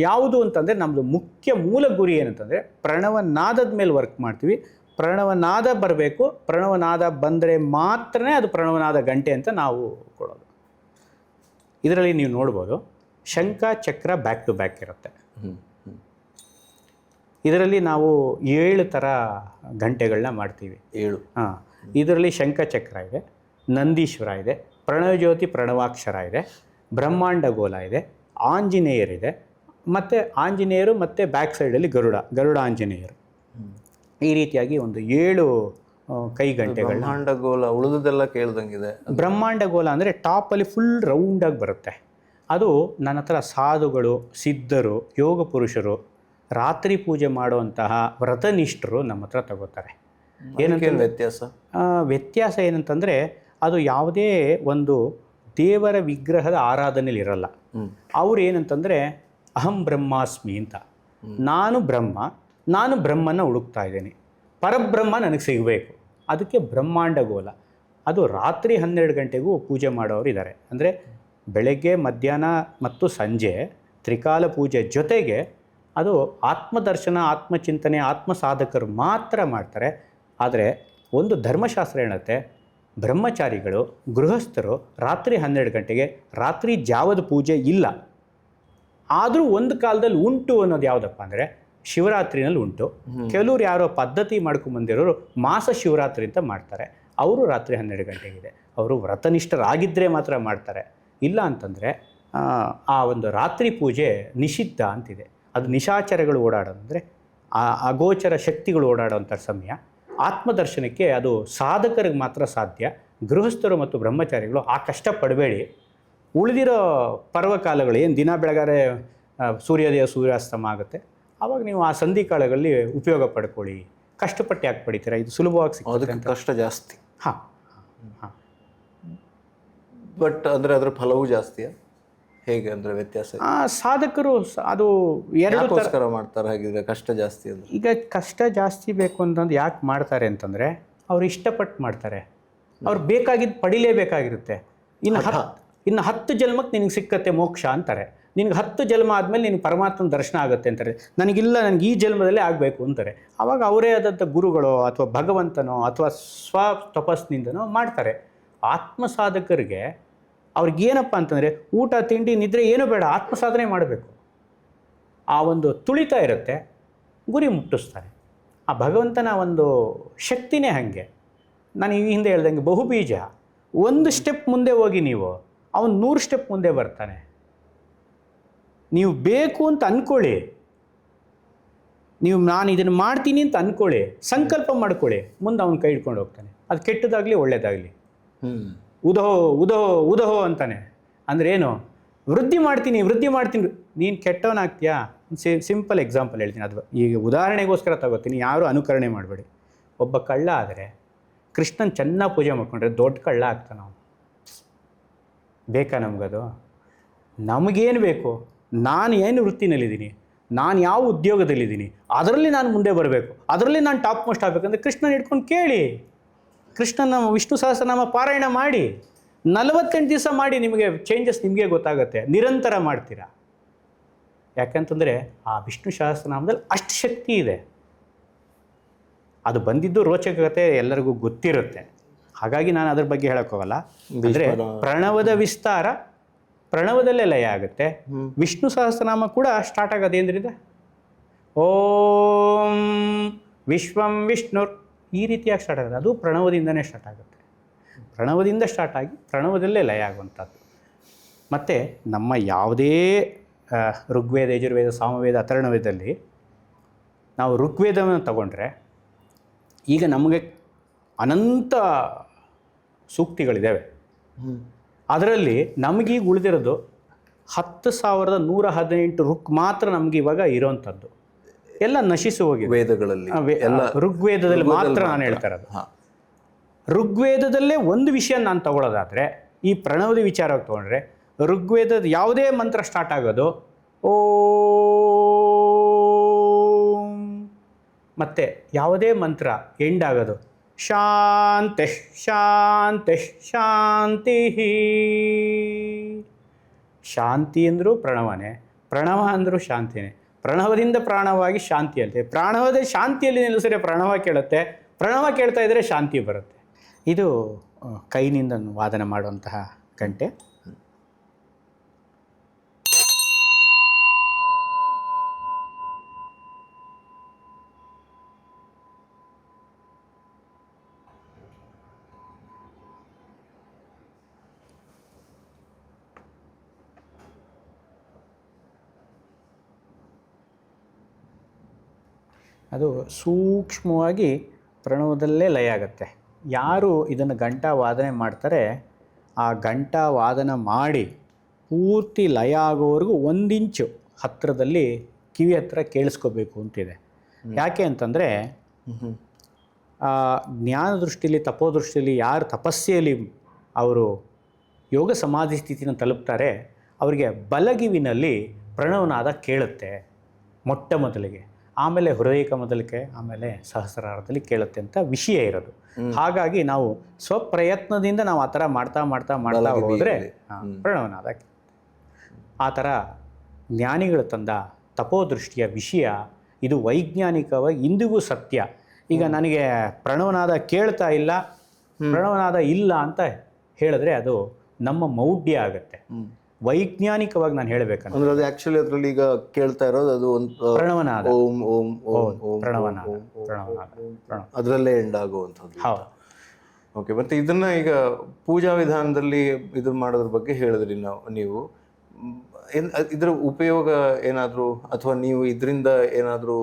ಯಾವುದು ಅಂತಂದರೆ ನಮ್ಮದು ಮುಖ್ಯ ಮೂಲ ಗುರಿ ಏನಂತಂದರೆ ಪ್ರಣವನಾದದ ಮೇಲೆ ವರ್ಕ್ ಮಾಡ್ತೀವಿ. ಪ್ರಣವನಾದ ಬರಬೇಕು, ಪ್ರಣವನಾದ ಬಂದರೆ ಮಾತ್ರ ಅದು ಪ್ರಣವನಾದ ಗಂಟೆ ಅಂತ ನಾವು ಕೊಡೋದು. ಇದರಲ್ಲಿ ನೀವು ನೋಡ್ಬೋದು ಶಂಖ ಚಕ್ರ ಬ್ಯಾಕ್ ಟು ಬ್ಯಾಕ್ ಇರುತ್ತೆ. ಇದರಲ್ಲಿ ನಾವು 7 ಥರ ಗಂಟೆಗಳನ್ನ ಮಾಡ್ತೀವಿ. 7. ಇದರಲ್ಲಿ ಶಂಖ ಚಕ್ರ ಇದೆ, ನಂದೀಶ್ವರ ಇದೆ, ಪ್ರಣವಜ್ಯೋತಿ ಪ್ರಣವಾಕ್ಷರ ಇದೆ, ಬ್ರಹ್ಮಾಂಡ ಗೋಲ ಇದೆ, ಆಂಜನೇಯರಿದೆ, ಮತ್ತು ಆಂಜನೇಯರು ಮತ್ತು ಬ್ಯಾಕ್ ಸೈಡಲ್ಲಿ ಗರುಡ ಆಂಜನೇಯರು. ಈ ರೀತಿಯಾಗಿ ಒಂದು 7 ಕೈಗಂಟೆಗಳನ್ನ. ಬ್ರಹ್ಮಾಂಡ ಗೋಲ ಉಳಿದದೆಲ್ಲ ಕೇಳ್ದಂಗಿದೆ. ಬ್ರಹ್ಮಾಂಡ ಗೋಲ ಅಂದರೆ ಟಾಪಲ್ಲಿ ಫುಲ್ ರೌಂಡಾಗಿ ಬರುತ್ತೆ. ಅದು ನನ್ನ ಹತ್ರ ಸಾಧುಗಳು, ಸಿದ್ಧರು, ಯೋಗ ಪುರುಷರು, ರಾತ್ರಿ ಪೂಜೆ ಮಾಡುವಂತಹ ವ್ರತನಿಷ್ಠರು ನಮ್ಮ ಹತ್ರ ತಗೋತಾರೆ. ಏನಂತ ವ್ಯತ್ಯಾಸ ಏನಂತಂದರೆ ಅದು ಯಾವುದೇ ಒಂದು ದೇವರ ವಿಗ್ರಹದ ಆರಾಧನೆಯಲ್ಲಿ ಇರಲ್ಲ. ಅವ್ರು ಏನಂತಂದರೆ ಅಹಂ ಬ್ರಹ್ಮಾಸ್ಮಿ ಅಂತ, ನಾನು ಬ್ರಹ್ಮನ ಹುಡುಕ್ತಾ ಇದ್ದೇನೆ, ಪರಬ್ರಹ್ಮ ನನಗೆ ಸಿಗಬೇಕು, ಅದಕ್ಕೆ ಬ್ರಹ್ಮಾಂಡ ಗೋಲ. ಅದು ರಾತ್ರಿ 12 ಗಂಟೆಗೂ ಪೂಜೆ ಮಾಡೋರು ಇದ್ದಾರೆ. ಅಂದರೆ ಬೆಳಗ್ಗೆ, ಮಧ್ಯಾಹ್ನ ಮತ್ತು ಸಂಜೆ ತ್ರಿಕಾಲ ಪೂಜೆ ಜೊತೆಗೆ ಅದು ಆತ್ಮದರ್ಶನ, ಆತ್ಮಚಿಂತನೆ, ಆತ್ಮ ಸಾಧಕರು ಮಾತ್ರ ಮಾಡ್ತಾರೆ. ಆದರೆ ಒಂದು ಧರ್ಮಶಾಸ್ತ್ರ ಹೇಳುತ್ತೆ, ಬ್ರಹ್ಮಚಾರಿಗಳು, ಗೃಹಸ್ಥರು ರಾತ್ರಿ 12 ಗಂಟೆಗೆ ರಾತ್ರಿ ಜಾವದ ಪೂಜೆ ಇಲ್ಲ. ಆದರೂ ಒಂದು ಕಾಲದಲ್ಲಿ ಉಂಟು ಅನ್ನೋದು ಯಾವುದಪ್ಪ ಅಂದರೆ ಶಿವರಾತ್ರಿನಲ್ಲಿ ಉಂಟು. ಕೆಲವರು ಯಾರೋ ಪದ್ಧತಿ ಮಾಡ್ಕೊಂಬಂದಿರೋರು ಮಾಸ ಶಿವರಾತ್ರಿ ಅಂತ ಮಾಡ್ತಾರೆ. ಅವರು ರಾತ್ರಿ 12 ಗಂಟೆಗಿದೆ. ಅವರು ವ್ರತನಿಷ್ಠರಾಗಿದ್ದರೆ ಮಾತ್ರ ಮಾಡ್ತಾರೆ. ಇಲ್ಲ ಅಂತಂದರೆ ಆ ಒಂದು ರಾತ್ರಿ ಪೂಜೆ ನಿಷಿದ್ಧ ಅಂತಿದೆ. ಅದು ನಿಶಾಚರಗಳು ಓಡಾಡೋದಂದರೆ ಅಗೋಚರ ಶಕ್ತಿಗಳು ಓಡಾಡೋವಂಥ ಸಮಯ. ಆತ್ಮದರ್ಶನಕ್ಕೆ ಅದು ಸಾಧಕರಿಗೆ ಮಾತ್ರ ಸಾಧ್ಯ. ಗೃಹಸ್ಥರು ಮತ್ತು ಬ್ರಹ್ಮಚಾರಿಗಳು ಆ ಕಷ್ಟಪಡಬೇಡಿ. ಉಳಿದಿರೋ ಪರ್ವಕಾಲಗಳು ಏನು ದಿನ ಬೆಳಗಾರೆ ಸೂರ್ಯೋದಯ ಸೂರ್ಯಾಸ್ತಮ ಆಗುತ್ತೆ, ಆವಾಗ ನೀವು ಆ ಸಂಧಿ ಕಾಲಗಳಲ್ಲಿ ಉಪಯೋಗ ಪಡ್ಕೊಳ್ಳಿ. ಕಷ್ಟಪಟ್ಟು ಯಾಕೆ ಪಡಿತೀರಾ? ಇದು ಸುಲಭವಾಗಿ ಸಿಗುತ್ತೆ. ಕಷ್ಟ ಜಾಸ್ತಿ. ಹಾಂ. ಬಟ್ ಅಂದರೆ ಅದರ ಫಲವೂ ಜಾಸ್ತಿಯಾ ಹೇಗೆ ಅಂದರೆ ವ್ಯತ್ಯಾಸ? ಸಾಧಕರು ಅದು 2 ಥರ ಮಾಡ್ತಾರೆ. ಹಾಗಿದ್ರೆ ಕಷ್ಟ ಜಾಸ್ತಿ ಅದು. ಈಗ ಕಷ್ಟ ಜಾಸ್ತಿ ಬೇಕು ಅಂತಂದು ಯಾಕೆ ಮಾಡ್ತಾರೆ ಅಂತಂದರೆ ಅವ್ರು ಇಷ್ಟಪಟ್ಟು ಮಾಡ್ತಾರೆ. ಅವ್ರು ಬೇಕಾಗಿದ್ದು ಪಡಿಲೇಬೇಕಾಗಿರುತ್ತೆ. ಇನ್ನು 10 ಜನ್ಮಕ್ಕೆ ನಿನಗೆ ಸಿಕ್ಕತ್ತೆ ಮೋಕ್ಷ ಅಂತಾರೆ. ನಿನಗೆ 10 ಜನ್ಮ ಆದಮೇಲೆ ನಿನಗೆ ಪರಮಾತ್ಮನ ದರ್ಶನ ಆಗುತ್ತೆ ಅಂತಾರೆ. ನನಗೆ ಈ ಜನ್ಮದಲ್ಲೇ ಆಗಬೇಕು ಅಂತಾರೆ. ಆವಾಗ ಅವರೇ ಆದಂಥ ಗುರುಗಳೋ ಅಥವಾ ಭಗವಂತನೋ ಅಥವಾ ಸ್ವ ತಪಸ್ನಿಂದನೋ ಮಾಡ್ತಾರೆ. ಆತ್ಮ ಸಾಧಕರಿಗೆ ಅವ್ರಿಗೇನಪ್ಪ ಅಂತಂದರೆ ಊಟ ತಿಂಡಿ ನಿದ್ರೆ ಏನೂ ಬೇಡ, ಆತ್ಮ ಸಾಧನೆ ಮಾಡಬೇಕು. ಆ ಒಂದು ತುಳಿತ ಇರುತ್ತೆ, ಗುರಿ ಮುಟ್ಟಿಸ್ತಾರೆ. ಆ ಭಗವಂತನ ಒಂದು ಶಕ್ತಿನೇ ಹಾಗೆ. ನಾನು ಈ ಹಿಂದೆ ಹೇಳ್ದಂಗೆ ಬಹುಬೀಜ. 1 ಸ್ಟೆಪ್ ಮುಂದೆ ಹೋಗಿ ನೀವು, ಅವನು 100 ಸ್ಟೆಪ್ ಮುಂದೆ ಬರ್ತಾನೆ. ನೀವು ಬೇಕು ಅಂತ ಅಂದ್ಕೊಳ್ಳಿ, ನೀವು ನಾನು ಇದನ್ನು ಮಾಡ್ತೀನಿ ಅಂತ ಅಂದ್ಕೊಳ್ಳಿ, ಸಂಕಲ್ಪ ಮಾಡ್ಕೊಳ್ಳಿ, ಮುಂದೆ ಅವನು ಕೈ ಹಿಡ್ಕೊಂಡು ಹೋಗ್ತಾನೆ. ಅದು ಕೆಟ್ಟದಾಗಲಿ ಒಳ್ಳೇದಾಗಲಿ. ಉದಹೋ ಅಂತಾನೆ. ಅಂದರೆ ಏನು? ವೃದ್ಧಿ ಮಾಡ್ತೀನಿ. ನೀನು ಕೆಟ್ಟವನಾಗ್ತೀಯಾ? ಸಿಂಪಲ್ ಎಕ್ಸಾಂಪಲ್ ಹೇಳ್ತೀನಿ. ಅದು ಈಗ ಉದಾಹರಣೆಗೋಸ್ಕರ ತಗೋತೀನಿ, ಯಾರೂ ಅನುಕರಣೆ ಮಾಡಬೇಡಿ. ಒಬ್ಬ ಕಳ್ಳ ಆದರೆ ಕೃಷ್ಣನ್ ಚೆನ್ನಾಗಿ ಪೂಜೆ ಮಾಡ್ಕೊಂಡ್ರೆ ದೊಡ್ಡ ಕಳ್ಳ ಆಗ್ತಾನೆ ಅವನು. ಬೇಕಾ ನಮಗದು? ನಮಗೇನು ಬೇಕು? ನಾನು ಏನು ವೃತ್ತಿನಲ್ಲಿದ್ದೀನಿ, ನಾನು ಯಾವ ಉದ್ಯೋಗದಲ್ಲಿದ್ದೀನಿ, ಅದರಲ್ಲಿ ನಾನು ಮುಂದೆ ಬರಬೇಕು, ಅದರಲ್ಲಿ ನಾನು ಟಾಪ್ ಮೋಸ್ಟ್ ಆಗಬೇಕಂದ್ರೆ ಕೃಷ್ಣನ ಹಿಡ್ಕೊಂಡು ಕೇಳಿ. ಕೃಷ್ಣನ ವಿಷ್ಣು ಸಹಸ್ರನಾಮ ಪಾರಾಯಣ ಮಾಡಿ, 48 ದಿವಸ ಮಾಡಿ. ನಿಮಗೆ ಚೇಂಜಸ್ ನಿಮಗೆ ಗೊತ್ತಾಗುತ್ತೆ. ನಿರಂತರ ಮಾಡ್ತೀರಾ. ಯಾಕಂತಂದರೆ ಆ ವಿಷ್ಣು ಸಹಸ್ರನಾಮದಲ್ಲಿ ಅಷ್ಟು ಶಕ್ತಿ ಇದೆ. ಅದು ಬಂದಿದ್ದು ರೋಚಕತೆ ಎಲ್ಲರಿಗೂ ಗೊತ್ತಿರುತ್ತೆ. ಹಾಗಾಗಿ ನಾನು ಅದ್ರ ಬಗ್ಗೆ ಹೇಳೋಕ್ಕೋಗಲ್ಲ. ಅಂದರೆ ಪ್ರಣವದ ವಿಸ್ತಾರ ಪ್ರಣವದಲ್ಲೇ ಲಯ ಆಗುತ್ತೆ. ವಿಷ್ಣು ಸಹಸ್ರನಾಮ ಕೂಡ ಸ್ಟಾರ್ಟ್ ಆಗೋದೇಂದ್ರಿದೆ ಓಂ ವಿಶ್ವಂ ವಿಷ್ಣುರ್, ಈ ರೀತಿಯಾಗಿ ಸ್ಟಾರ್ಟ್ ಆಗುತ್ತೆ. ಅದು ಪ್ರಣವದಿಂದನೇ ಸ್ಟಾರ್ಟ್ ಆಗುತ್ತೆ. ಪ್ರಣವದಿಂದ ಸ್ಟಾರ್ಟ್ ಆಗಿ ಪ್ರಣವದಲ್ಲೇ ಲಯ ಆಗುವಂಥದ್ದು. ಮತ್ತು ನಮ್ಮ ಯಾವುದೇ ಋಗ್ವೇದ, ಯಜುರ್ವೇದ, ಸಾಮವೇದ, ಅಥರ್ವವೇದದಲ್ಲಿ ನಾವು ಋಗ್ವೇದವನ್ನು ತಗೊಂಡ್ರೆ ಈಗ ನಮಗೆ ಅನಂತ ಸೂಕ್ತಿಗಳಿದ್ದಾವೆ. ಅದರಲ್ಲಿ ನಮಗೀಗ ಉಳಿದಿರೋದು 10,118 ಋಕ್ ಮಾತ್ರ ನಮ್ಗೆ ಇವಾಗ ಇರೋವಂಥದ್ದು. ಎಲ್ಲ ನಶಿಸಿ ಹೋಗಿದೆ ವೇದಗಳಲ್ಲಿ. ಋಗ್ವೇದದಲ್ಲಿ ಮಾತ್ರ ನಾನು ಹೇಳ್ತಾ ಇರೋದು. ಋಗ್ವೇದದಲ್ಲೇ ಒಂದು ವಿಷಯ ನಾನು ತಗೊಳ್ಳೋದಾದರೆ ಈ ಪ್ರಣವದ ವಿಚಾರವಾಗಿ ತೊಗೊಂಡ್ರೆ ಋಗ್ವೇದದ ಯಾವುದೇ ಮಂತ್ರ ಸ್ಟಾರ್ಟ್ ಆಗೋದು ಓಂ, ಮತ್ತು ಯಾವುದೇ ಮಂತ್ರ ಎಂಡ್ ಆಗೋದು ಶಾಂತಿ ಶಾಂತಿ ಶಾಂತಿ. ಶಾಂತಿ ಅಂದರೂ ಪ್ರಣವನೇ, ಪ್ರಣವ ಅಂದರೂ ಶಾಂತಿನೇ. ಪ್ರಣವದಿಂದ ಪ್ರಾಣವಾಗಿ ಶಾಂತಿ ಅಂತೆ, ಪ್ರಾಣವದ ಶಾಂತಿಯಲ್ಲಿ ನಿಲ್ಲಿಸಿದ್ರೆ ಪ್ರಣವ ಕೇಳುತ್ತೆ, ಪ್ರಣವ ಕೇಳ್ತಾ ಇದ್ದರೆ ಶಾಂತಿ ಬರುತ್ತೆ. ಇದು ಕೈನಿಂದ ವಾದನ ಮಾಡುವಂತಹ ಗಂಟೆ. ಅದು ಸೂಕ್ಷ್ಮವಾಗಿ ಪ್ರಣವದಲ್ಲೇ ಲಯ ಆಗುತ್ತೆ. ಯಾರು ಇದನ್ನು ಗಂಟಾ ವಾದನೆ ಮಾಡ್ತಾರೆ, ಆ ಗಂಟಾ ವಾದನ ಮಾಡಿ ಪೂರ್ತಿ ಲಯ ಆಗೋವರೆಗೂ 1 ಇಂಚು ಹತ್ತಿರದಲ್ಲಿ ಕಿವಿ ಹತ್ರ ಕೇಳಿಸ್ಕೋಬೇಕು ಅಂತಿದೆ. ಯಾಕೆ ಅಂತಂದರೆ ಜ್ಞಾನ ದೃಷ್ಟಿಯಲ್ಲಿ, ತಪೋದೃಷ್ಟಿಯಲ್ಲಿ ಯಾರು ತಪಸ್ಸೆಯಲ್ಲಿ ಅವರು ಯೋಗ ಸಮಾಧಿ ಸ್ಥಿತಿನ ತಲುಪ್ತಾರೆ, ಅವರಿಗೆ ಬಲಗಿವಿನಲ್ಲಿ ಪ್ರಣವನಾದ ಕೇಳುತ್ತೆ ಮೊಟ್ಟ ಮೊದಲಿಗೆ, ಆಮೇಲೆ ಹೃದಯ ಕಮಲಕ್ಕೆ, ಆಮೇಲೆ ಸಹಸ್ರಾರದಲ್ಲಿ ಕೇಳುತ್ತೆ ಅಂತ ವಿಷಯ ಇರೋದು. ಹಾಗಾಗಿ ನಾವು ಸ್ವಪ್ರಯತ್ನದಿಂದ ನಾವು ಆ ಥರ ಮಾಡ್ತಾ ಮಾಡ್ತಾ ಮಾಡ್ತಾ ಹೋದರೆ ಪ್ರಣವನಾದ ಆ ಥರ ಜ್ಞಾನಿಗಳು ತಂದ ತಪೋದೃಷ್ಟಿಯ ವಿಷಯ ಇದು ವೈಜ್ಞಾನಿಕವಾಗಿ ಇಂದಿಗೂ ಸತ್ಯ. ಈಗ ನನಗೆ ಪ್ರಣವನಾದ ಕೇಳ್ತಾ ಇಲ್ಲ, ಪ್ರಣವನಾದ ಇಲ್ಲ ಅಂತ ಹೇಳಿದ್ರೆ ಅದು ನಮ್ಮ ಮೌಢ್ಯ ಆಗುತ್ತೆ. ವೈಜ್ಞಾನಿಕವಾಗಿ ನಾನು ಹೇಳಬೇಕಂದ್ರೆ ಅಂದ್ರೆ ಅದು ಆಕ್ಚುಲಿ ಅದರಲ್ಲಿ ಈಗ ಕೇಳ್ತಾ ಇರೋದು ಅದು ಒಂದು ಪ್ರಣವನಾದ, ಓಂ ಓಂ ಓಂ ಓಂ ಪ್ರಣವನಾದ, ಪ್ರಣವನಾದ, ಅದರಲ್ಲೇ ಎಂಡ್ ಆಗುವಂಥದ್ದು. ಹೌದು. ಓಕೆ, ಮತ್ತೆ ಇದನ್ನ ಈಗ ಪೂಜಾ ವಿಧಾನದಲ್ಲಿ ಇದು ಮಾಡೋದ್ರ ಬಗ್ಗೆ ಹೇಳಿದ್ರಿ ನೀವು. ಇದರ ಉಪಯೋಗ ಏನಾದರೂ ಅಥವಾ ನೀವು ಇದರಿಂದ ಏನಾದರೂ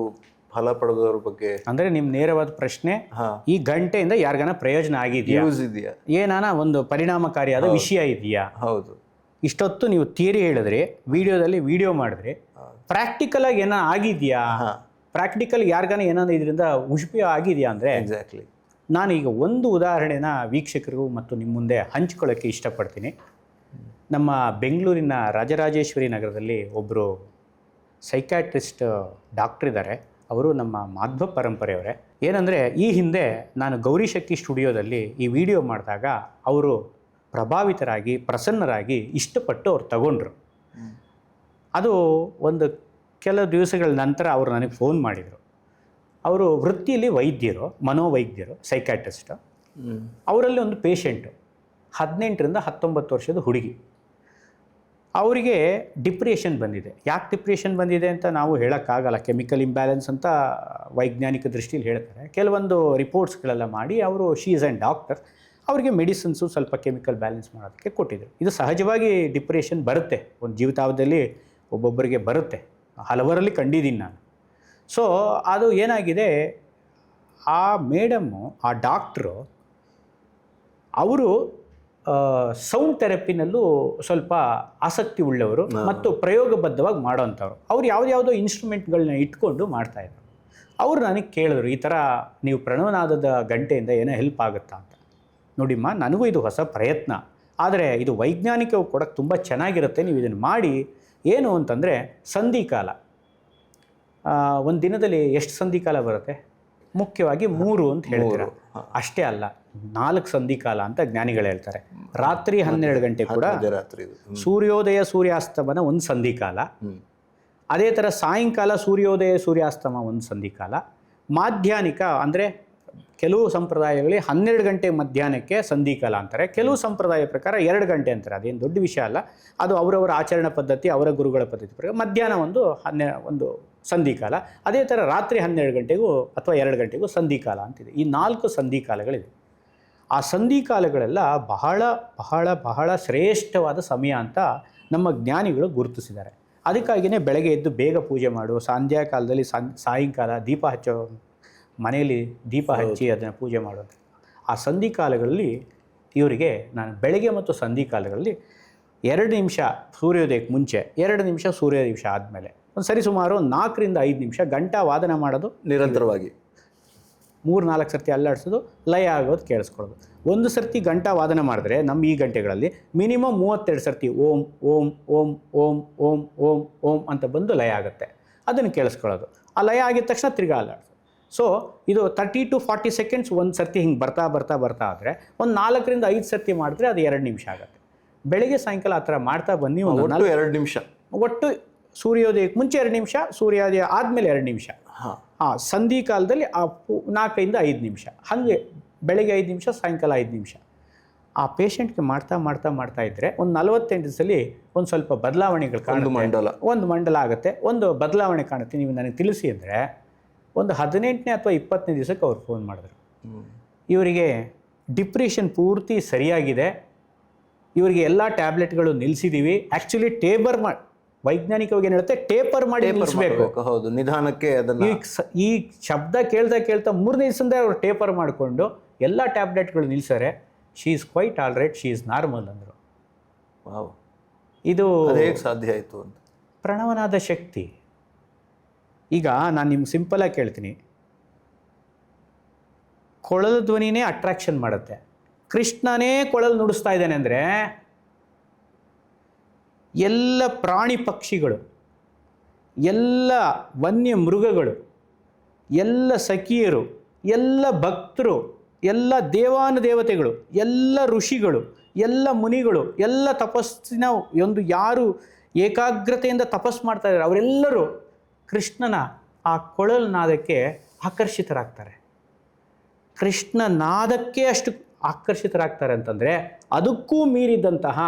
ಫಲ ಪಡೆದವ್ರ ಬಗ್ಗೆ ಅಂದ್ರೆ ನಿಮ್ಮ ನೇರವಾದ ಪ್ರಶ್ನೆ, ಈ ಗಂಟೆಯಿಂದ ಯಾರಿಗಾನ ಪ್ರಯೋಜನ ಆಗಿದೆಯಾ, ಯೂಸ್ ಇದೆಯಾ, ಏನಾನ ಒಂದು ಪರಿಣಾಮಕಾರಿಯಾದ ವಿಷಯ ಇದೆಯಾ? ಹೌದು. ಇಷ್ಟೊತ್ತು ನೀವು ಥಿಯರಿ ಹೇಳಿದ್ರಿ, ವಿಡಿಯೋದಲ್ಲಿ ವಿಡಿಯೋ ಮಾಡಿದ್ರಿ, ಪ್ರಾಕ್ಟಿಕಲ್ ಆಗಿ ಏನೋ ಆಗಿದೆಯಾ, ಪ್ರಾಕ್ಟಿಕಲ್ ಯಾರಿಗಾನ ಏನಾದ್ರು ಇದರಿಂದ ಉಪಯೋಗ ಆಗಿದೆಯಾ ಅಂದರೆ ಎಕ್ಸಾಕ್ಟ್ಲಿ. ನಾನೀಗ ಒಂದು ಉದಾಹರಣೆನ ವೀಕ್ಷಕರಿಗೂ ಮತ್ತು ನಿಮ್ಮ ಮುಂದೆ ಹಂಚ್ಕೊಳ್ಳೋಕ್ಕೆ ಇಷ್ಟಪಡ್ತೀನಿ. ನಮ್ಮ ಬೆಂಗಳೂರಿನ ರಾಜರಾಜೇಶ್ವರಿ ನಗರದಲ್ಲಿ ಒಬ್ಬರು ಸೈಕ್ಯಾಟ್ರಿಸ್ಟ್ ಡಾಕ್ಟ್ರ್ ಇದ್ದಾರೆ. ಅವರು ನಮ್ಮ ಮಾಧ್ವ ಪರಂಪರೆಯವರೇ. ಏನಂದರೆ ಈ ಹಿಂದೆ ನಾನು ಗೌರಿಶಕ್ತಿ ಸ್ಟುಡಿಯೋದಲ್ಲಿ ಈ ವಿಡಿಯೋ ಮಾಡಿದಾಗ ಅವರು ಪ್ರಭಾವಿತರಾಗಿ ಪ್ರಸನ್ನರಾಗಿ ಇಷ್ಟಪಟ್ಟು ಅವ್ರು ತಗೊಂಡ್ರು. ಅದು ಒಂದು ಕೆಲವು ದಿವಸಗಳ ನಂತರ ಅವರು ನನಗೆ ಫೋನ್ ಮಾಡಿದರು. ಅವರು ವೃತ್ತಿಯಲ್ಲಿ ವೈದ್ಯರು, ಮನೋವೈದ್ಯರು, ಸೈಕ್ಯಾಟ್ರಿಸ್ಟು. ಅವರಲ್ಲಿ ಒಂದು ಪೇಷೆಂಟು 18ರಿಂದ 19 ವರ್ಷದ ಹುಡುಗಿ. ಅವರಿಗೆ ಡಿಪ್ರೆಷನ್ ಬಂದಿದೆ. ಯಾಕೆ ಡಿಪ್ರೆಷನ್ ಬಂದಿದೆ ಅಂತ ನಾವು ಹೇಳೋಕ್ಕಾಗಲ್ಲ, ಕೆಮಿಕಲ್ ಇಂಬ್ಯಾಲೆನ್ಸ್ ಅಂತ ವೈಜ್ಞಾನಿಕ ದೃಷ್ಟಿಯಲ್ಲಿ ಹೇಳ್ತಾರೆ. ಕೆಲವೊಂದು ರಿಪೋರ್ಟ್ಸ್ಗಳೆಲ್ಲ ಮಾಡಿ ಅವರು ಶಿ ಈಸ್ ಆ್ಯಂಡ್ ಡಾಕ್ಟರ್, ಅವರಿಗೆ ಮೆಡಿಸಿನ್ಸು ಸ್ವಲ್ಪ ಕೆಮಿಕಲ್ ಬ್ಯಾಲೆನ್ಸ್ ಮಾಡೋದಕ್ಕೆ ಕೊಟ್ಟಿದ್ದರು. ಇದು ಸಹಜವಾಗಿ ಡಿಪ್ರೆಷನ್ ಬರುತ್ತೆ, ಒಂದು ಜೀವಿತಾವಧಿಯಲ್ಲಿ ಒಬ್ಬೊಬ್ಬರಿಗೆ ಬರುತ್ತೆ, ಹಲವರಲ್ಲಿ ಕಂಡಿದ್ದೀನಿ ನಾನು. ಸೊ ಅದು ಏನಾಗಿದೆ, ಆ ಮೇಡಮ್ಮು, ಆ ಡಾಕ್ಟ್ರು ಅವರು ಸೌಂಡ್ ಥೆರಪಿನಲ್ಲೂ ಸ್ವಲ್ಪ ಆಸಕ್ತಿ ಉಳ್ಳವರು ಮತ್ತು ಪ್ರಯೋಗಬದ್ಧವಾಗಿ ಮಾಡೋವಂಥವ್ರು. ಅವ್ರು ಯಾವುದ್ಯಾವುದೋ ಇನ್ಸ್ಟ್ರೂಮೆಂಟ್ಗಳನ್ನ ಇಟ್ಕೊಂಡು ಮಾಡ್ತಾಯಿದ್ರು. ಅವರು ನನಗೆ ಕೇಳಿದ್ರು, ಈ ಥರ ನೀವು ಪ್ರಣವನಾದದ ಗಂಟೆಯಿಂದ ಏನೋ ಹೆಲ್ಪ್ ಆಗುತ್ತಾ ಅಂತ. ನೋಡಿಮ್ಮ, ನನಗೂ ಇದು ಹೊಸ ಪ್ರಯತ್ನ, ಆದರೆ ಇದು ವೈಜ್ಞಾನಿಕ ಕೊಡೋಕ್ಕೆ ತುಂಬ ಚೆನ್ನಾಗಿರುತ್ತೆ, ನೀವು ಇದನ್ನು ಮಾಡಿ. ಏನು ಅಂತಂದರೆ ಸಂಧಿಕಾಲ, ಒಂದು ದಿನದಲ್ಲಿ ಎಷ್ಟು ಸಂಧಿಕಾಲ ಬರುತ್ತೆ? ಮುಖ್ಯವಾಗಿ 3 ಅಂತ ಹೇಳ್ತೀರ. ಅಷ್ಟೇ ಅಲ್ಲ, 4 ಸಂಧಿಕಾಲ ಅಂತ ಜ್ಞಾನಿಗಳು ಹೇಳ್ತಾರೆ. ರಾತ್ರಿ 12 ಗಂಟೆ ಕೂಡ ಸೂರ್ಯೋದಯ ಸೂರ್ಯಾಸ್ತಮನ ಒಂದು ಸಂಧಿಕಾಲ. ಅದೇ ಥರ ಸಾಯಂಕಾಲ ಸೂರ್ಯೋದಯ ಸೂರ್ಯಾಸ್ತಮ ಒಂದು ಸಂಧಿಕಾಲ. ಮಾಧ್ಯಾಹ್ನಿಕ ಅಂದರೆ ಕೆಲವು ಸಂಪ್ರದಾಯಗಳಲ್ಲಿ 12 ಗಂಟೆ ಮಧ್ಯಾಹ್ನಕ್ಕೆ ಸಂಧಿಕಾಲ ಅಂತಾರೆ, ಕೆಲವು ಸಂಪ್ರದಾಯ ಪ್ರಕಾರ 2 ಗಂಟೆ ಅಂತಾರೆ. ಅದೇನು ದೊಡ್ಡ ವಿಷಯ ಅಲ್ಲ, ಅದು ಅವರವರ ಆಚರಣಾ ಪದ್ಧತಿ, ಅವರ ಗುರುಗಳ ಪದ್ಧತಿ ಪ್ರಕಾರ ಮಧ್ಯಾಹ್ನ ಒಂದು ಸಂಧಿಕಾಲ. ಅದೇ ಥರ ರಾತ್ರಿ 12 ಗಂಟೆಗೂ ಅಥವಾ 2 ಗಂಟೆಗೂ ಸಂಧಿಕಾಲ ಅಂತಿದೆ. ಈ 4 ಸಂಧಿಕಾಲಗಳಿದೆ. ಆ ಸಂಧಿಕಾಲಗಳೆಲ್ಲ ಬಹಳ ಬಹಳ ಬಹಳ ಶ್ರೇಷ್ಠವಾದ ಸಮಯ ಅಂತ ನಮ್ಮ ಜ್ಞಾನಿಗಳು ಗುರುತಿಸಿದ್ದಾರೆ. ಅದಕ್ಕಾಗಿಯೇ ಬೆಳಗ್ಗೆ ಎದ್ದು ಬೇಗ ಪೂಜೆ ಮಾಡು, ಸಂಧ್ಯಾ ಕಾಲದಲ್ಲಿ ಸಾಯಂಕಾಲ ದೀಪ ಹಚ್ಚೋ, ಮನೆಯಲ್ಲಿ ದೀಪ ಹಚ್ಚಿ ಅದನ್ನು ಪೂಜೆ ಮಾಡೋದು. ಆ ಸಂಧಿಕಾಲಗಳಲ್ಲಿ ಇವರಿಗೆ ನಾನು ಬೆಳಗ್ಗೆ ಮತ್ತು ಸಂಧಿಕಾಲಗಳಲ್ಲಿ 2 ನಿಮಿಷ ಸೂರ್ಯೋದಯಕ್ಕೆ ಮುಂಚೆ, 2 ನಿಮಿಷ ಸೂರ್ಯೋದಯ ಆದಮೇಲೆ, ಒಂದು ಸರಿಸುಮಾರು 4ರಿಂದ 5 ನಿಮಿಷ ಗಂಟಾ ವಾದನ ಮಾಡೋದು ನಿರಂತರವಾಗಿ 3-4 ಸರ್ತಿ ಅಲ್ಲಾಡಿಸೋದು, ಲಯ ಆಗೋದು ಕೇಳಿಸ್ಕೊಳ್ಳೋದು. ಒಂದು ಸರ್ತಿ ಗಂಟಾ ವಾದನ ಮಾಡಿದ್ರೆ ನಮ್ಮ ಈ ಗಂಟೆಗಳಲ್ಲಿ ಮಿನಿಮಮ್ 32 ಸರ್ತಿ ಓಂ ಓಂ ಓಂ ಓಂ ಓಂ ಓಂ ಓಂ ಅಂತ ಬಂದು ಲಯ ಆಗುತ್ತೆ. ಅದನ್ನು ಕೇಳಿಸ್ಕೊಳ್ಳೋದು. ಆ ಲಯ ಆಗಿದ ತಕ್ಷಣ ತಿರ್ಗಾ ಅಲ್ಲಾಡಿಸೋದು. ಸೊ ಇದು 30 to 40 ಸೆಕೆಂಡ್ಸ್ ಒಂದು ಸರ್ತಿ ಹಿಂಗೆ ಬರ್ತಾ ಬರ್ತಾ ಬರ್ತಾ ಆದರೆ ಒಂದು 4ರಿಂದ 5 ಸರ್ತಿ ಮಾಡಿದ್ರೆ ಅದು 2 ನಿಮಿಷ ಆಗುತ್ತೆ. ಬೆಳಗ್ಗೆ ಸಾಯಂಕಾಲ ಆ ಥರ ಮಾಡ್ತಾ ಬನ್ನಿ. ಒಂದು 2 ನಿಮಿಷ ಒಟ್ಟು ಸೂರ್ಯೋದಯಕ್ಕೆ ಮುಂಚೆ 2 ನಿಮಿಷ, ಸೂರ್ಯೋದಯ ಆದಮೇಲೆ 2 ನಿಮಿಷ, ಸಂಧಿ ಕಾಲದಲ್ಲಿ 4ರಿಂದ 5 ನಿಮಿಷ, ಹಾಗೆ ಬೆಳಗ್ಗೆ 5 ನಿಮಿಷ, ಸಾಯಂಕಾಲ 5 ನಿಮಿಷ. ಆ ಪೇಷಂಟ್ಗೆ ಮಾಡ್ತಾ ಮಾಡ್ತಾ ಮಾಡ್ತಾ ಇದ್ದರೆ ಒಂದು 48 ದಿವಸದಲ್ಲಿ ಒಂದು ಸ್ವಲ್ಪ ಬದಲಾವಣೆಗಳು ಕಾಣುತ್ತೆ. ಒಂದು ಮಂಡಲ ಆಗುತ್ತೆ, ಒಂದು ಬದಲಾವಣೆ ಕಾಣುತ್ತೆ. ನೀವು ನನಗೆ ತಿಳಿಸಿ ಅಂದರೆ ಒಂದು 18ನೇ ಅಥವಾ 20ನೇ ದಿವಸಕ್ಕೆ ಅವ್ರು ಫೋನ್ ಮಾಡಿದ್ರು, ಇವರಿಗೆ ಡಿಪ್ರೆಷನ್ ಪೂರ್ತಿ ಸರಿಯಾಗಿದೆ, ಇವರಿಗೆ ಎಲ್ಲ ಟ್ಯಾಬ್ಲೆಟ್ಗಳು ನಿಲ್ಲಿಸಿದ್ದೀವಿ. ಆ್ಯಕ್ಚುಲಿ ಟೇಪರ್ ಮಾಡಿ, ವೈಜ್ಞಾನಿಕವಾಗಿ ಏನು ಹೇಳುತ್ತೆ, ಟೇಪರ್ ಮಾಡಿ ನಿಲ್ಲಿಸಬೇಕು. ಹೌದು, ನಿಧಾನಕ್ಕೆ ಅದನ್ನು. ಈ ಶಬ್ದ ಕೇಳ್ತಾ ಕೇಳ್ತಾ 3ನೇ ದಿವಸದಿಂದ ಅವರು ಟೇಪರ್ ಮಾಡಿಕೊಂಡು ಎಲ್ಲ ಟ್ಯಾಬ್ಲೆಟ್ಗಳು ನಿಲ್ಲಿಸ್ತಾರೆ. She is quite all right, she is normal ಅಂದರು. ಇದು ಹೇಗೆ ಸಾಧ್ಯ ಆಯಿತು ಅಂತ. ಪ್ರಣವನಾದ ಶಕ್ತಿ. ಈಗ ನಾನು ನಿಮ್ಗೆ ಸಿಂಪಲಾಗಿ ಕೇಳ್ತೀನಿ, ಕೊಳಲು ಧ್ವನಿನೇ ಅಟ್ರಾಕ್ಷನ್ ಮಾಡುತ್ತೆ. ಕೃಷ್ಣನೇ ಕೊಳಲು ನುಡಿಸ್ತಾ ಇದ್ದಾನೆ ಅಂದರೆ ಎಲ್ಲ ಪ್ರಾಣಿ ಪಕ್ಷಿಗಳು, ಎಲ್ಲ ವನ್ಯ ಮೃಗಗಳು, ಎಲ್ಲ ಸಖಿಯರು, ಎಲ್ಲ ಭಕ್ತರು, ಎಲ್ಲ ದೇವಾನುದೇವತೆಗಳು, ಎಲ್ಲ ಋಷಿಗಳು, ಎಲ್ಲ ಮುನಿಗಳು, ಎಲ್ಲ ತಪಸ್ಸಿನ ಒಂದು ಯಾರು ಏಕಾಗ್ರತೆಯಿಂದ ತಪಸ್ಸು ಮಾಡ್ತಾ ಇದ್ದಾರೆ ಅವರೆಲ್ಲರೂ ಕೃಷ್ಣನ ಆ ಕೊಳಲು ನಾದಕ್ಕೆ ಆಕರ್ಷಿತರಾಗ್ತಾರೆ. ಕೃಷ್ಣ ನಾದಕ್ಕೆ ಅಷ್ಟು ಆಕರ್ಷಿತರಾಗ್ತಾರೆ ಅಂತಂದರೆ ಅದಕ್ಕೂ ಮೀರಿದಂತಹ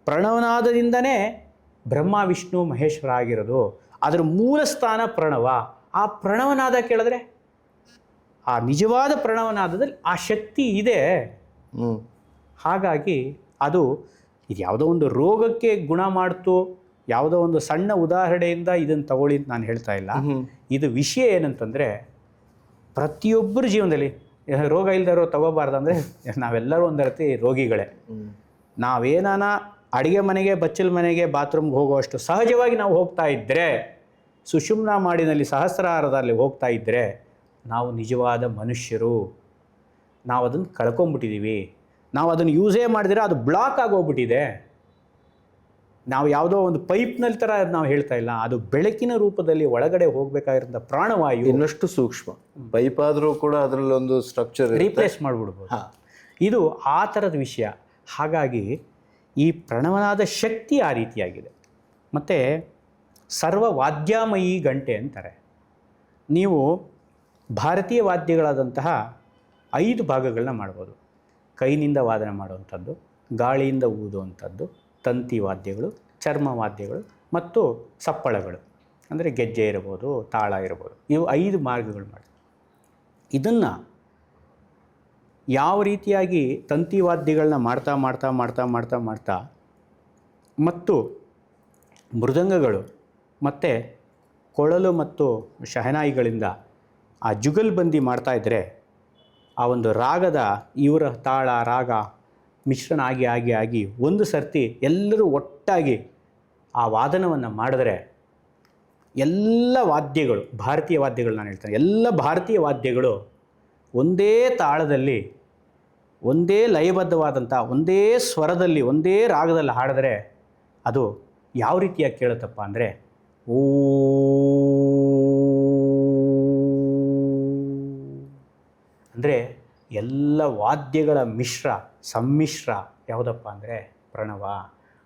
ಪ್ರಣವನಾದದಿಂದನೇ ಬ್ರಹ್ಮ ವಿಷ್ಣು ಮಹೇಶ್ವರ ಆಗಿರೋದು. ಅದರ ಮೂಲ ಸ್ಥಾನ ಪ್ರಣವ. ಆ ಪ್ರಣವನಾದ ಕೇಳಿದ್ರೆ ಆ ನಿಜವಾದ ಪ್ರಣವನಾದದಲ್ಲಿ ಆ ಶಕ್ತಿ ಇದೆ. ಹಾಗಾಗಿ ಅದು ಇದು ಯಾವುದೋ ಒಂದು ರೋಗಕ್ಕೆ ಗುಣ ಮಾಡ್ತು, ಯಾವುದೋ ಒಂದು ಸಣ್ಣ ಉದಾಹರಣೆಯಿಂದ ಇದನ್ನು ತಗೊಳ್ಳಿ ಅಂತ ನಾನು ಹೇಳ್ತಾ ಇಲ್ಲ. ಇದು ವಿಷಯ ಏನಂತಂದರೆ ಪ್ರತಿಯೊಬ್ಬರ ಜೀವನದಲ್ಲಿ ರೋಗ ಇಲ್ಲದರೋ ತಗೋಬಾರ್ದಂದರೆ ನಾವೆಲ್ಲರೂ ಒಂದು ರೀತಿ ರೋಗಿಗಳೇ. ನಾವೇನಾನ ಅಡುಗೆ ಮನೆಗೆ, ಬಚ್ಚಲ ಮನೆಗೆ, ಬಾತ್ರೂಮ್ಗೆ ಹೋಗುವಷ್ಟು ಸಹಜವಾಗಿ ನಾವು ಹೋಗ್ತಾ ಇದ್ದರೆ, ಸುಷುಮ್ನಾ ಮಾಡಿನಲ್ಲಿ ಸಹಸ್ರಾರದಲ್ಲಿ ಹೋಗ್ತಾ ಇದ್ದರೆ ನಾವು ನಿಜವಾದ ಮನುಷ್ಯರು. ನಾವು ಅದನ್ನು ಕಳ್ಕೊಂಬಿಟ್ಟಿದ್ದೀವಿ. ನಾವು ಅದನ್ನು ಯೂಸೇ ಮಾಡಿದರೆ ಅದು ಬ್ಲಾಕ್ ಆಗೋಗ್ಬಿಟ್ಟಿದೆ. ನಾವು ಯಾವುದೋ ಒಂದು ಪೈಪ್ನಲ್ಲಿ ಥರ ನಾವು ಹೇಳ್ತಾ ಇಲ್ಲ, ಅದು ಬೆಳಕಿನ ರೂಪದಲ್ಲಿ ಒಳಗಡೆ ಹೋಗಬೇಕಾಗಿರೋಂಥ ಪ್ರಾಣವಾಯು. ಇನ್ನಷ್ಟು ಸೂಕ್ಷ್ಮ ಪೈಪ್ ಆದರೂ ಕೂಡ ಅದರಲ್ಲಿ ಒಂದು ಸ್ಟ್ರಕ್ಚರ್ ರೀಪ್ಲೇಸ್ ಮಾಡಿಬಿಡ್ಬೋದು. ಇದು ಆ ಥರದ ವಿಷಯ. ಹಾಗಾಗಿ ಈ ಪ್ರಣವನಾದ ಶಕ್ತಿ ಆ ರೀತಿಯಾಗಿದೆ. ಮತ್ತು ಸರ್ವ ವಾದ್ಯಾಮಯಿ ಗಂಟೆ ಅಂತಾರೆ. ನೀವು ಭಾರತೀಯ ವಾದ್ಯಗಳಾದಂತಹ 5 ಭಾಗಗಳನ್ನ ಮಾಡ್ಬೋದು. ಕೈನಿಂದ ವಾದನ ಮಾಡುವಂಥದ್ದು, ಗಾಳಿಯಿಂದ ಊದುವಂಥದ್ದು, ತಂತಿ ವಾದ್ಯಗಳು, ಚರ್ಮ ವಾದ್ಯಗಳು ಮತ್ತು ಸಪ್ಪಳಗಳು, ಅಂದರೆ ಗೆಜ್ಜೆ ಇರ್ಬೋದು, ತಾಳ ಇರ್ಬೋದು. ಇವು 5 ಮಾರ್ಗಗಳು ಮಾಡಿ. ಇದನ್ನು ಯಾವ ರೀತಿಯಾಗಿ ತಂತಿ ವಾದ್ಯಗಳನ್ನ ಮಾಡ್ತಾ ಮಾಡ್ತಾ ಮಾಡ್ತಾ ಮಾಡ್ತಾ ಮಾಡ್ತಾ ಮತ್ತು ಮೃದಂಗಗಳು ಮತ್ತು ಕೊಳಲು ಮತ್ತು ಶಹನಾಯಿಗಳಿಂದ ಆ ಜುಗಲ್ಬಂದಿ ಮಾಡ್ತಾಯಿದ್ರೆ ಆ ಒಂದು ರಾಗದ ಇವರ ತಾಳ ರಾಗ ಮಿಶ್ರಣ ಆಗಿ ಆಗಿ ಆಗಿ ಒಂದು ಸರ್ತಿ ಎಲ್ಲರೂ ಒಟ್ಟಾಗಿ ಆ ವಾದನವನ್ನು ಮಾಡಿದ್ರೆ ಎಲ್ಲ ವಾದ್ಯಗಳು, ಭಾರತೀಯ ವಾದ್ಯಗಳು ನಾನು ಹೇಳ್ತೇನೆ, ಎಲ್ಲ ಭಾರತೀಯ ವಾದ್ಯಗಳು ಒಂದೇ ತಾಳದಲ್ಲಿ, ಒಂದೇ ಲಯಬದ್ಧವಾದಂಥ ಒಂದೇ ಸ್ವರದಲ್ಲಿ, ಒಂದೇ ರಾಗದಲ್ಲಿ ಹಾಡಿದ್ರೆ ಅದು ಯಾವ ರೀತಿಯಾಗಿ ಕೇಳುತ್ತಪ್ಪ ಅಂದರೆ ಓ ಅಂದರೆ ಎಲ್ಲ ವಾದ್ಯಗಳ ಸಮ್ಮಿಶ್ರ ಯಾವುದಪ್ಪ ಅಂದರೆ ಪ್ರಣವ.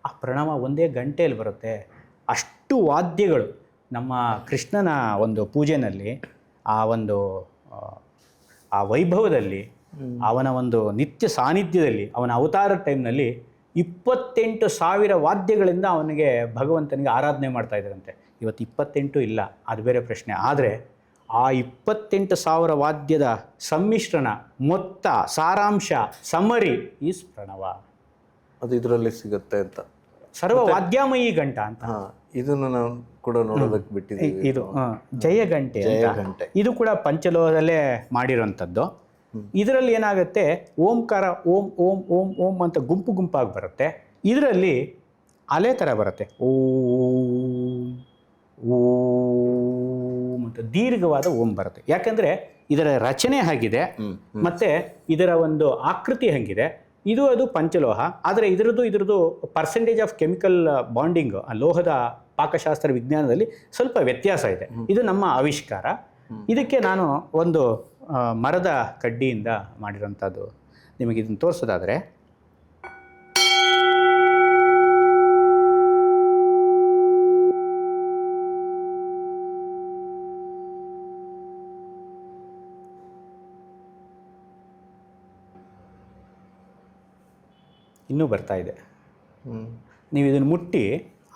ಆ ಪ್ರಣವ ಒಂದೇ ಗಂಟೆಯಲ್ಲಿ ಬರುತ್ತೆ. ಅಷ್ಟು ವಾದ್ಯಗಳು ನಮ್ಮ ಕೃಷ್ಣನ ಒಂದು ಪೂಜೆಯಲ್ಲಿ, ಆ ವೈಭವದಲ್ಲಿ, ಅವನ ಒಂದು ನಿತ್ಯ ಸಾನ್ನಿಧ್ಯದಲ್ಲಿ, ಅವನ ಅವತಾರ ಟೈಮ್ನಲ್ಲಿ 28,000 ವಾದ್ಯಗಳಿಂದ ಅವನಿಗೆ ಭಗವಂತನಿಗೆ ಆರಾಧನೆ ಮಾಡ್ತಾ ಇದ್ದಾರಂತೆ. ಇವತ್ತು 28 ಇಲ್ಲ, ಅದು ಬೇರೆ ಪ್ರಶ್ನೆ. ಆದರೆ ಆ 28,000 ವಾದ್ಯದ ಸಮ್ಮಿಶ್ರಣ, ಮೊತ್ತ, ಸಾರಾಂಶ, ಸಮರಿ ಈಸ್ ಪ್ರಣವ. ಅದು ಇದರಲ್ಲಿ ಸಿಗುತ್ತೆ ಅಂತ ಸರ್ವ ವಾದ್ಯಾಮಯಿ ಗಂಟ ಅಂತ. ಇದನ್ನು ನಾವು ಕೂಡ ನೋಡೋದಕ್ಕೆ ಬಿಟ್ಟಿದ್ದೀವಿ. ಇದು ಜಯ ಗಂಟೆ. ಇದು ಕೂಡ ಪಂಚಲೋಹದಲ್ಲೇ ಮಾಡಿರೋಂಥದ್ದು. ಇದರಲ್ಲಿ ಏನಾಗುತ್ತೆ, ಓಂಕಾರ ಓಂ ಓಂ ಓಂ ಓಂ ಅಂತ ಗುಂಪು ಗುಂಪಾಗಿ ಬರುತ್ತೆ. ಇದರಲ್ಲಿ ಅಲೆ ಥರ ಬರುತ್ತೆ, ಓಂ ಓಂ ಅಂತ ದೀರ್ಘವಾದ ಓಂ ಬರುತ್ತೆ. ಯಾಕಂದರೆ ಇದರ ರಚನೆ ಆಗಿದೆ ಮತ್ತು ಇದರ ಒಂದು ಆಕೃತಿ ಹಂಗಿದೆ. ಇದು ಅದು ಪಂಚಲೋಹ, ಆದರೆ ಇದರದ್ದು ಪರ್ಸೆಂಟೇಜ್ ಆಫ್ ಕೆಮಿಕಲ್ ಬಾಂಡಿಂಗ್ ಲೋಹದ ಪಾಕಶಾಸ್ತ್ರ ವಿಜ್ಞಾನದಲ್ಲಿ ಸ್ವಲ್ಪ ವ್ಯತ್ಯಾಸ ಇದೆ. ಇದು ನಮ್ಮ ಆವಿಷ್ಕಾರ. ಇದಕ್ಕೆ ನಾನು ಒಂದು ಮರದ ಕಡ್ಡಿಯಿಂದ ಮಾಡಿರೋಂಥದ್ದು ನಿಮಗೆ ಇದನ್ನು ತೋರಿಸೋದಾದರೆ, ಇನ್ನೂ ಬರ್ತಾ ಇದೆ. ನೀವು ಇದನ್ನು ಮುಟ್ಟಿ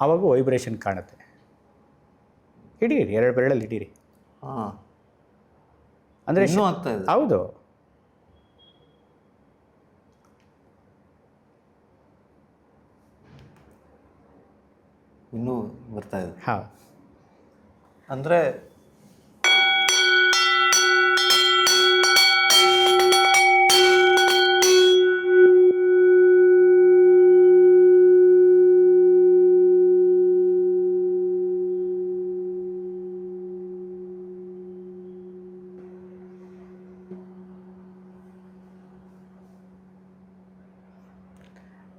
ಆವಾಗ ವೈಬ್ರೇಷನ್ ಕಾಣುತ್ತೆ. ಹಿಡೀರಿ, 2 ಬೆರಳಲ್ಲಿ ಹಿಡೀರಿ. ಅಂದರೆ ಆಗ್ತಾ ಇದೆ. ಹೌದು, ಇನ್ನೂ ಬರ್ತಾ ಇದೆ. ಹಾಂ, ಅಂದರೆ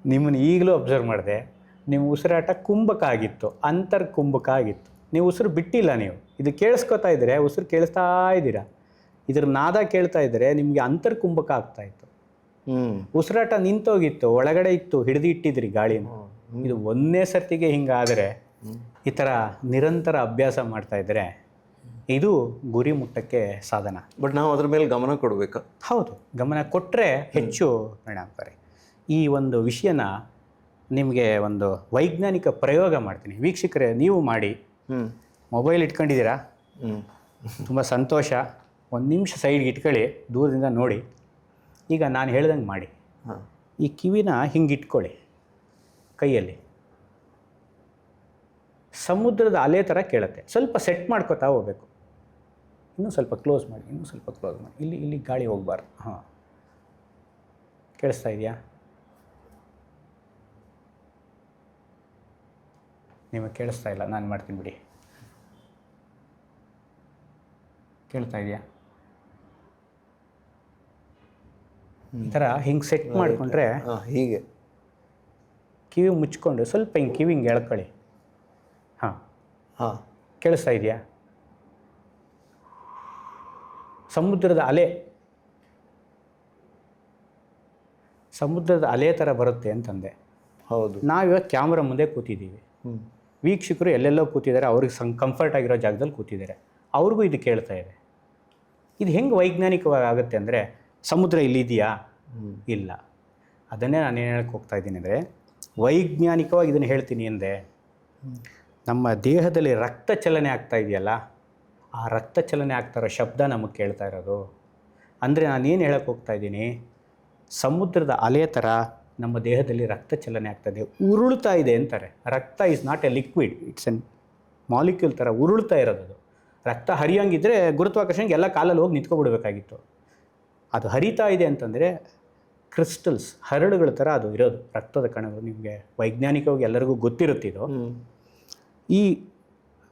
ನಿಮ್ಮನ್ನು ಈಗಲೂ ಅಬ್ಸರ್ವ್ ಮಾಡಿದೆ. ನಿಮ್ಮ ಉಸಿರಾಟ ಕುಂಭಕ ಆಗಿತ್ತು, ಅಂತರ್ಕುಂಭಕ ಆಗಿತ್ತು. ನೀವು ಉಸಿರು ಬಿಟ್ಟಿಲ್ಲ. ನೀವು ಇದು ಕೇಳಿಸ್ಕೊತಾ ಇದ್ದರೆ ಉಸಿರು ಕೇಳಿಸ್ತಾ ಇದ್ದೀರಾ. ಇದ್ರ ನಾದ ಕೇಳ್ತಾ ಇದ್ದರೆ ನಿಮಗೆ ಅಂತರ್ಕುಂಭಕ ಆಗ್ತಾಯಿತ್ತು. ಉಸಿರಾಟ ನಿಂತೋಗಿತ್ತು, ಒಳಗಡೆ ಇತ್ತು, ಹಿಡಿದು ಇಟ್ಟಿದ್ರಿ ಗಾಳಿನ. ಇದು ಒಂದೇ ಸರ್ತಿಗೆ ಹಿಂಗಾದರೆ, ಈ ಥರ ನಿರಂತರ ಅಭ್ಯಾಸ ಮಾಡ್ತಾ ಇದ್ದರೆ ಇದು ಗುರಿ ಮುಟ್ಟಕ್ಕೆ ಸಾಧನ. ಬಟ್ ನಾವು ಅದ್ರ ಮೇಲೆ ಗಮನ ಕೊಡಬೇಕಾ? ಹೌದು, ಗಮನ ಕೊಟ್ಟರೆ ಹೆಚ್ಚು ಪರಿಣಾಮಕಾರಿ. ಈ ಒಂದು ವಿಷಯನ ನಿಮಗೆ ಒಂದು ವೈಜ್ಞಾನಿಕ ಪ್ರಯೋಗ ಮಾಡ್ತೀನಿ. ವೀಕ್ಷಕರೇ, ನೀವು ಮಾಡಿ. ಮೊಬೈಲ್ ಇಟ್ಕೊಂಡಿದ್ದೀರಾ? ತುಂಬ ಸಂತೋಷ. 1 ನಿಮಿಷ ಸೈಡ್ಗೆ ಇಟ್ಕೊಳ್ಳಿ, ದೂರದಿಂದ ನೋಡಿ. ಈಗ ನಾನು ಹೇಳ್ದಂಗೆ ಮಾಡಿ. ಈ ಕಿವಿನ ಹಿಂಗೆ ಇಟ್ಕೊಳ್ಳಿ ಕೈಯಲ್ಲಿ. ಸಮುದ್ರದ ಅಲೆ ಥರ ಕೇಳುತ್ತೆ. ಸ್ವಲ್ಪ ಸೆಟ್ ಮಾಡ್ಕೋತಾ ಹೋಗ್ಬೇಕು. ಇನ್ನೂ ಸ್ವಲ್ಪ ಕ್ಲೋಸ್ ಮಾಡಿ, ಇನ್ನೂ ಸ್ವಲ್ಪ ಕ್ಲೋಸ್ ಮಾಡಿ. ಇಲ್ಲಿ ಗಾಳಿ ಹೋಗಬಾರ್ದು. ಹಾಂ, ಕೇಳಿಸ್ತಾ ಇದೆಯಾ? ನಿಮಗೆ ಕೇಳಿಸ್ತಾ ಇಲ್ಲ, ನಾನು ಮಾಡ್ತೀನಿ ಬಿಡಿ. ಕೇಳ್ತಾ ಇದೆಯಾ? ಈ ಥರ ಹಿಂಗೆ ಸೆಟ್ ಮಾಡಿಕೊಂಡ್ರೆ, ಹೀಗೆ ಕಿವಿ ಮುಚ್ಕೊಂಡು ಸ್ವಲ್ಪ ಹಿಂಗೆ ಕಿವಿ ಹಿಂಗೆ ಎಳ್ಕೊಳ್ಳಿ. ಹಾಂ ಹಾಂ, ಕೇಳಿಸ್ತಾ ಇದೆಯಾ? ಸಮುದ್ರದ ಅಲೆ ಥರ ಬರುತ್ತೆ ಅಂತಂದೆ. ಹೌದು. ನಾವಿವಾಗ ಕ್ಯಾಮ್ರಾ ಮುಂದೆ ಕೂತಿದ್ದೀವಿ. ವೀಕ್ಷಕರು ಎಲ್ಲೆಲ್ಲೋ ಕೂತಿದ್ದಾರೆ, ಅವ್ರಿಗೆ ಕಂಫರ್ಟ್ ಆಗಿರೋ ಜಾಗದಲ್ಲಿ ಕೂತಿದ್ದಾರೆ. ಅವ್ರಿಗೂ ಇದು ಕೇಳ್ತಾ ಇದೆ. ಇದು ಹೆಂಗೆ ವೈಜ್ಞಾನಿಕವಾಗಿ ಆಗುತ್ತೆ ಅಂದರೆ, ಸಮುದ್ರ ಇಲ್ಲಿದೆಯಾ? ಇಲ್ಲ. ಅದನ್ನೇ ನಾನೇನು ಹೇಳಕ್ಕೆ ಹೋಗ್ತಾ ಇದ್ದೀನಿ ಅಂದರೆ, ವೈಜ್ಞಾನಿಕವಾಗಿ ಇದನ್ನು ಹೇಳ್ತೀನಿ ಅಂದರೆ, ನಮ್ಮ ದೇಹದಲ್ಲಿ ರಕ್ತ ಚಲನೆ ಆಗ್ತಾ ಇದೆಯಲ್ಲ, ಆ ರಕ್ತ ಚಲನೆ ಆಗ್ತಾ ಇರೋ ಶಬ್ದ ನಮಗೆ ಕೇಳ್ತಾ ಇರೋದು. ಅಂದರೆ ನಾನೇನು ಹೇಳಕ್ಕೆ ಹೋಗ್ತಾ ಇದ್ದೀನಿ, ಸಮುದ್ರದ ಅಲೆ ಥರ ನಮ್ಮ ದೇಹದಲ್ಲಿ ರಕ್ತ ಚಲನೆ ಆಗ್ತದೆ, ಉರುಳ್ತಾ ಇದೆ ಅಂತಾರೆ. ರಕ್ತ is not A liquid, it's an molecule ಥರ ಉರುಳ್ತಾ ಇರೋದು. ರಕ್ತ ಹರಿಯೋಂಗಿದ್ರೆ ಗುರುತ್ವಾಕರ್ಷಣೆಗೆ ಎಲ್ಲ ಕಾಲಲ್ಲಿ ಹೋಗಿ ನಿಂತ್ಕೊಬಿಡ್ಬೇಕಾಗಿತ್ತು. ಅದು ಹರಿತಾ ಇದೆ ಅಂತಂದರೆ ಕ್ರಿಸ್ಟಲ್ಸ್, ಹರಳುಗಳ ಥರ ಅದು ಇರೋದು ರಕ್ತದ ಕಣಗಳು. ನಿಮಗೆ ವೈಜ್ಞಾನಿಕವಾಗಿ ಎಲ್ಲರಿಗೂ ಗೊತ್ತಿರುತ್ತಿದ್ದು. ಈ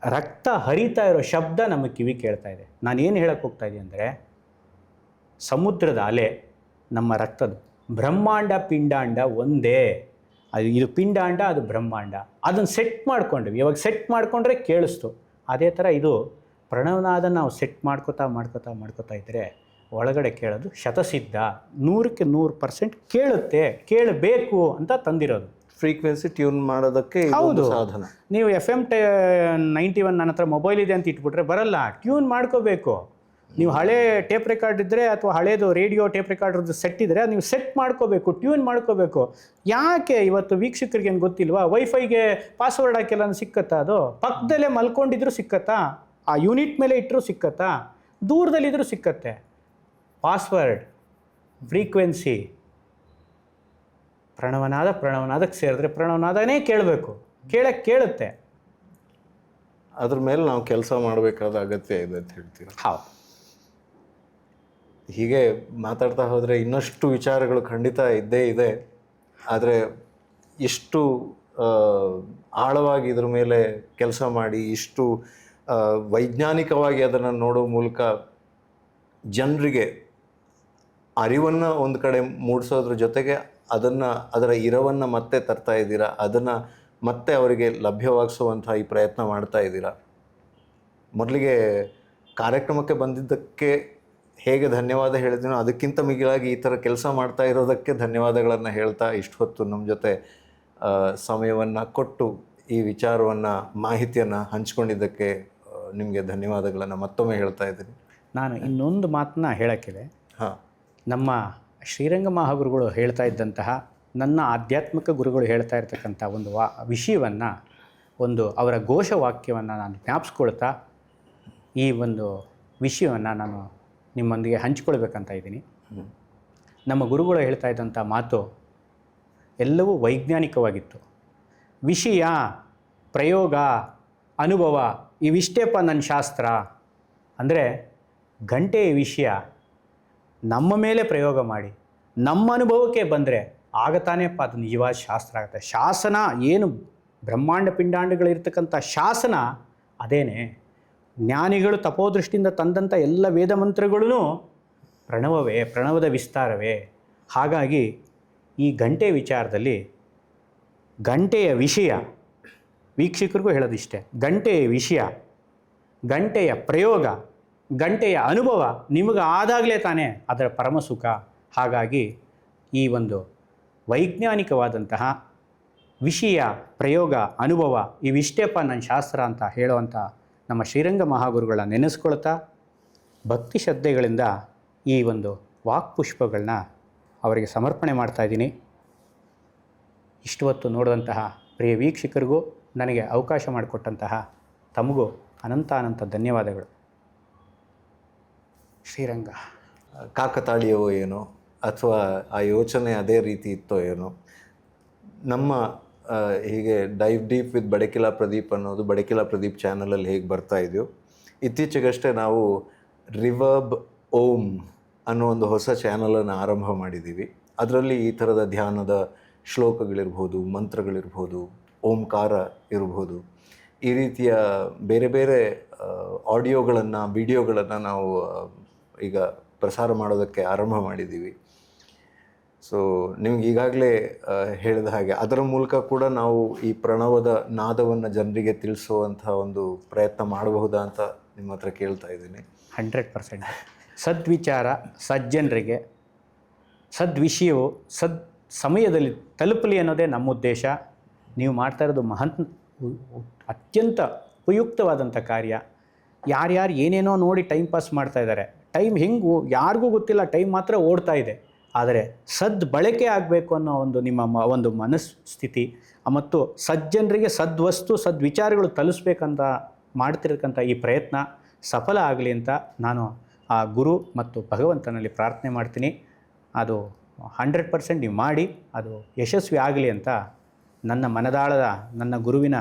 ರಕ್ತ ಹರಿತಾ ಇರೋ ಶಬ್ದ ನಮಗೆ ಕಿವಿ ಕೇಳ್ತಾ ಇದೆ. ನಾನೇನು ಹೇಳಕ್ಕೆ ಹೋಗ್ತಾ ಇದ್ದೀನಿ ಅಂದರೆ, ಸಮುದ್ರದ ಅಲೆ ನಮ್ಮ ರಕ್ತದ, ಬ್ರಹ್ಮಾಂಡ ಪಿಂಡಾಂಡ ಒಂದೇ. ಇದು ಪಿಂಡಾಂಡ, ಅದು ಬ್ರಹ್ಮಾಂಡ. ಅದನ್ನು ಸೆಟ್ ಮಾಡ್ಕೊಂಡ್ವಿ. ಇವಾಗ ಸೆಟ್ ಮಾಡಿಕೊಂಡ್ರೆ ಕೇಳಿಸ್ತು. ಅದೇ ಥರ ಇದು ಪ್ರಣವನಾದ ನಾವು ಸೆಟ್ ಮಾಡ್ಕೋತಾ ಇದ್ದರೆ ಒಳಗಡೆ ಕೇಳೋದು ಶತಸಿದ್ಧ, 100ಕ್ಕೆ 100% ಕೇಳುತ್ತೆ. ಕೇಳಬೇಕು ಅಂತ ತಂದಿರೋದು. ಫ್ರೀಕ್ವೆನ್ಸಿ ಟ್ಯೂನ್ ಮಾಡೋದಕ್ಕೆ ಹೌದು ಸಾಧನ. ನೀವು FM 91 ನನ್ನ ಹತ್ರ ಮೊಬೈಲ್ ಇದೆ ಅಂತ ಇಟ್ಬಿಟ್ರೆ ಬರಲ್ಲ. ಟ್ಯೂನ್ ಮಾಡ್ಕೋಬೇಕು. ನೀವು ಹಳೆ ಟೇಪ್ ರೆಕಾರ್ಡ್ ಇದ್ದರೆ ಅಥವಾ ಹಳೇದು ರೇಡಿಯೋ ಟೇಪ್ ರೆಕಾರ್ಡ್ರದ್ದು ಸೆಟ್ ಇದ್ದರೆ ನೀವು ಸೆಟ್ ಮಾಡ್ಕೋಬೇಕು, ಟ್ಯೂನ್ ಮಾಡ್ಕೋಬೇಕು. ಯಾಕೆ ಇವತ್ತು ವೀಕ್ಷಕರಿಗೆ ಏನು ಗೊತ್ತಿಲ್ವಾ? ವೈಫೈಗೆ ಪಾಸ್ವರ್ಡ್ ಹಾಕಿಲ್ಲ ಸಿಕ್ಕತ್ತಾ? ಅದು ಪಕ್ಕದಲ್ಲೇ ಮಲ್ಕೊಂಡಿದ್ರು ಸಿಕ್ಕತ್ತಾ? ಆ ಯೂನಿಟ್ ಮೇಲೆ ಇಟ್ಟರು ಸಿಕ್ಕತ್ತಾ? ದೂರದಲ್ಲಿದ್ದರೂ ಸಿಕ್ಕತ್ತೆ. ಪಾಸ್ವರ್ಡ್, ಫ್ರೀಕ್ವೆನ್ಸಿ, ಪ್ರಣವನಾದಕ್ಕೆ ಸೇರಿದ್ರೆ ಪ್ರಣವನಾದನೇ ಕೇಳಬೇಕು. ಕೇಳುತ್ತೆ. ಅದ್ರ ಮೇಲೆ ನಾವು ಕೆಲಸ ಮಾಡಬೇಕಾದ ಅಗತ್ಯ ಇದೆ ಅಂತ ಹೇಳ್ತೀವಿ. ಹೌದು. ಹೀಗೆ ಮಾತಾಡ್ತಾ ಹೋದರೆ ಇನ್ನಷ್ಟು ವಿಚಾರಗಳು ಖಂಡಿತ ಇದ್ದೇ ಇದೆ. ಆದರೆ ಎಷ್ಟು ಆಳವಾಗಿ ಇದ್ರ ಮೇಲೆ ಕೆಲಸ ಮಾಡಿ, ಇಷ್ಟು ವೈಜ್ಞಾನಿಕವಾಗಿ ಅದನ್ನು ನೋಡೋ ಮೂಲಕ ಜನರಿಗೆ ಅರಿವನ್ನು ಒಂದು ಕಡೆ ಮೂಡಿಸೋದ್ರ ಜೊತೆಗೆ ಅದರ ಇರವನ್ನು ಮತ್ತೆ ತರ್ತಾ ಇದ್ದೀರಾ, ಅದನ್ನು ಮತ್ತೆ ಅವರಿಗೆ ಲಭ್ಯವಾಗಿಸುವಂಥ ಈ ಪ್ರಯತ್ನ ಮಾಡ್ತಾ ಇದ್ದೀರಾ. ಮೊದಲಿಗೆ ಕಾರ್ಯಕ್ರಮಕ್ಕೆ ಬಂದಿದ್ದಕ್ಕೆ ಹೇಗೆ ಧನ್ಯವಾದ ಹೇಳಿದ್ದೀನೋ ಅದಕ್ಕಿಂತ ಮಿಗಿಲಾಗಿ ಈ ಥರ ಕೆಲಸ ಮಾಡ್ತಾ ಇರೋದಕ್ಕೆ ಧನ್ಯವಾದಗಳನ್ನು ಹೇಳ್ತಾ ಇಷ್ಟು ಹೊತ್ತು ನಮ್ಮ ಜೊತೆ ಸಮಯವನ್ನು ಕೊಟ್ಟು ಈ ವಿಚಾರವನ್ನು ಮಾಹಿತಿಯನ್ನು ಹಂಚ್ಕೊಂಡಿದ್ದಕ್ಕೆ ನಿಮಗೆ ಧನ್ಯವಾದಗಳನ್ನು ಮತ್ತೊಮ್ಮೆ ಹೇಳ್ತಾ ಇದ್ದೀನಿ. ನಾನು ಇನ್ನೊಂದು ಮಾತನ್ನ ಹೇಳೋಕ್ಕಿದೆ. ಹಾಂ, ನಮ್ಮ ಶ್ರೀರಂಗ ಮಹಾಗುರುಗಳು ಹೇಳ್ತಾ ಇದ್ದಂತಹ, ನನ್ನ ಆಧ್ಯಾತ್ಮಿಕ ಗುರುಗಳು ಹೇಳ್ತಾ ಇರ್ತಕ್ಕಂಥ ಒಂದು ವಿಷಯವನ್ನು, ಒಂದು ಅವರ ಘೋಷವಾಕ್ಯವನ್ನು ನಾನು ಜ್ಞಾಪಿಸ್ಕೊಳ್ತಾ ಈ ಒಂದು ವಿಷಯವನ್ನು ನಾನು ನಿಮ್ಮೊಂದಿಗೆ ಹಂಚಿಕೊಳ್ಬೇಕಂತ ಇದ್ದೀನಿ. ನಮ್ಮ ಗುರುಗಳು ಹೇಳ್ತಾ ಇದ್ದಂಥ ಮಾತು ಎಲ್ಲವೂ ವೈಜ್ಞಾನಿಕವಾಗಿತ್ತು. ವಿಷಯ, ಪ್ರಯೋಗ, ಅನುಭವ ಇವಿಷ್ಟೇಪ್ಪ ನನ್ನ ಶಾಸ್ತ್ರ. ಅಂದರೆ ಗಂಟೆಯ ವಿಷಯ ನಮ್ಮ ಮೇಲೆ ಪ್ರಯೋಗ ಮಾಡಿ ನಮ್ಮ ಅನುಭವಕ್ಕೆ ಬಂದರೆ ಆಗ ತಾನೇಪ್ಪ ಅದು ನಿಜವಾದ ಶಾಸ್ತ್ರ ಆಗುತ್ತೆ. ಶಾಸನ ಏನು ಬ್ರಹ್ಮಾಂಡ ಪಿಂಡಾಂಡಗಳಿರ್ತಕ್ಕಂಥ ಶಾಸನ ಅದೇನೇ. ಜ್ಞಾನಿಗಳು ತಪೋದೃಷ್ಟಿಯಿಂದ ತಂದಂಥ ಎಲ್ಲ ವೇದ ಮಂತ್ರಗಳೂ ಪ್ರಣವವೇ, ಪ್ರಣವದ ವಿಸ್ತಾರವೇ. ಹಾಗಾಗಿ ಈ ಗಂಟೆ ವಿಚಾರದಲ್ಲಿ ಗಂಟೆಯ ವಿಷಯ, ವೀಕ್ಷಕರಿಗೂ ಹೇಳೋದಿಷ್ಟೇ, ಗಂಟೆಯ ವಿಷಯ, ಗಂಟೆಯ ಪ್ರಯೋಗ, ಗಂಟೆಯ ಅನುಭವ ನಿಮಗೆ ಆದಾಗಲೇ ತಾನೇ ಅದರ ಪರಮ ಸುಖ. ಹಾಗಾಗಿ ಈ ಒಂದು ವೈಜ್ಞಾನಿಕವಾದಂತಹ ವಿಷಯ, ಪ್ರಯೋಗ, ಅನುಭವ ಇವಿಷ್ಟೇಪ್ಪ ನನ್ನ ಶಾಸ್ತ್ರ ಅಂತ ಹೇಳುವಂಥ ನಮ್ಮ ಶ್ರೀರಂಗ ಮಹಾಗುರುಗಳನ್ನ ನೆನೆಸ್ಕೊಳ್ತಾ ಭಕ್ತಿ ಶ್ರದ್ಧೆಗಳಿಂದ ಈ ಒಂದು ವಾಕ್ಪುಷ್ಪಗಳನ್ನ ಅವರಿಗೆ ಸಮರ್ಪಣೆ ಮಾಡ್ತಾಯಿದ್ದೀನಿ. ಇಷ್ಟು ಹೊತ್ತು ನೋಡಿದಂತಹ ಪ್ರಿಯ ವೀಕ್ಷಕರಿಗೂ ನನಗೆ ಅವಕಾಶ ಮಾಡಿಕೊಟ್ಟಂತಹ ತಮಗೂ ಅನಂತ ಧನ್ಯವಾದಗಳು. ಶ್ರೀರಂಗ. ಕಾಕತಾಳೀಯವೋ ಏನೋ ಅಥವಾ ಆ ಯೋಚನೆ ಅದೇ ರೀತಿ ಇತ್ತೋ ಏನೋ, ನಮ್ಮ ಹೀಗೆ dive deep with Badakila Pradeep ಅನ್ನೋದು ಬಡಕಿಲಾ ಪ್ರದೀಪ್ ಚಾನಲಲ್ಲಿ ಹೇಗೆ ಬರ್ತಾ ಇದೆಯೋ, ಇತ್ತೀಚೆಗಷ್ಟೇ ನಾವು ರಿವರ್ಬ್ ಓಮ್ ಅನ್ನೋ ಒಂದು ಹೊಸ ಚಾನಲನ್ನು ಆರಂಭ ಮಾಡಿದ್ದೀವಿ. ಅದರಲ್ಲಿ ಈ ಥರದ ಧ್ಯಾನದ ಶ್ಲೋಕಗಳಿರ್ಬೋದು, ಮಂತ್ರಗಳಿರ್ಬೋದು, ಓಂಕಾರ ಇರ್ಬೋದು, ಈ ರೀತಿಯ ಬೇರೆ ಬೇರೆ ಆಡಿಯೋಗಳನ್ನು, ವಿಡಿಯೋಗಳನ್ನು ನಾವು ಈಗ ಪ್ರಸಾರ ಮಾಡೋದಕ್ಕೆ ಆರಂಭ ಮಾಡಿದ್ದೀವಿ. ಸೊ ನಿಮ್ಗೆ ಈಗಾಗಲೇ ಹೇಳಿದ ಹಾಗೆ ಅದರ ಮೂಲಕ ಕೂಡ ನಾವು ಈ ಪ್ರಣವದ ನಾದವನ್ನು ಜನರಿಗೆ ತಿಳಿಸುವಂಥ ಒಂದು ಪ್ರಯತ್ನ ಮಾಡಬಹುದಾ ಅಂತ ನಿಮ್ಮ ಹತ್ರ ಕೇಳ್ತಾ ಇದ್ದೀನಿ. 100% ಸದ್ವಿಚಾರ ಸಜ್ಜನರಿಗೆ, ಸದ್ವಿಷಯವು ಸಮಯದಲ್ಲಿ ತಲುಪಲಿ ಅನ್ನೋದೇ ನಮ್ಮ ಉದ್ದೇಶ. ನೀವು ಮಾಡ್ತಾ ಇರೋದು ಅತ್ಯಂತ ಉಪಯುಕ್ತವಾದಂಥ ಕಾರ್ಯ. ಯಾರ್ಯಾರು ಏನೇನೋ ನೋಡಿ ಟೈಮ್ ಪಾಸ್ ಮಾಡ್ತಾ ಇದ್ದಾರೆ. ಟೈಮ್ ಹೆಂಗೆ ಯಾರಿಗೂ ಗೊತ್ತಿಲ್ಲ, ಟೈಮ್ ಮಾತ್ರ ಓಡ್ತಾ ಇದೆ. ಆದರೆ ಬಳಕೆ ಆಗಬೇಕು ಅನ್ನೋ ಒಂದು ನಿಮ್ಮ ಒಂದು ಮನಸ್ಥಿತಿ ಮತ್ತು ಸಜ್ಜನರಿಗೆ ಸದ್ವಸ್ತು ಸದ್ವಿಚಾರಗಳು ತಲುಪಿಸ್ಬೇಕಂತ ಮಾಡ್ತಿರ್ತಕ್ಕಂಥ ಈ ಪ್ರಯತ್ನ ಸಫಲ ಆಗಲಿ ಅಂತ ನಾನು ಆ ಗುರು ಮತ್ತು ಭಗವಂತನಲ್ಲಿ ಪ್ರಾರ್ಥನೆ ಮಾಡ್ತೀನಿ. ಅದು 100% ನೀವು ಮಾಡಿ ಅದು ಯಶಸ್ವಿ ಆಗಲಿ ಅಂತ ನನ್ನ ಮನದಾಳದ ನನ್ನ ಗುರುವಿನ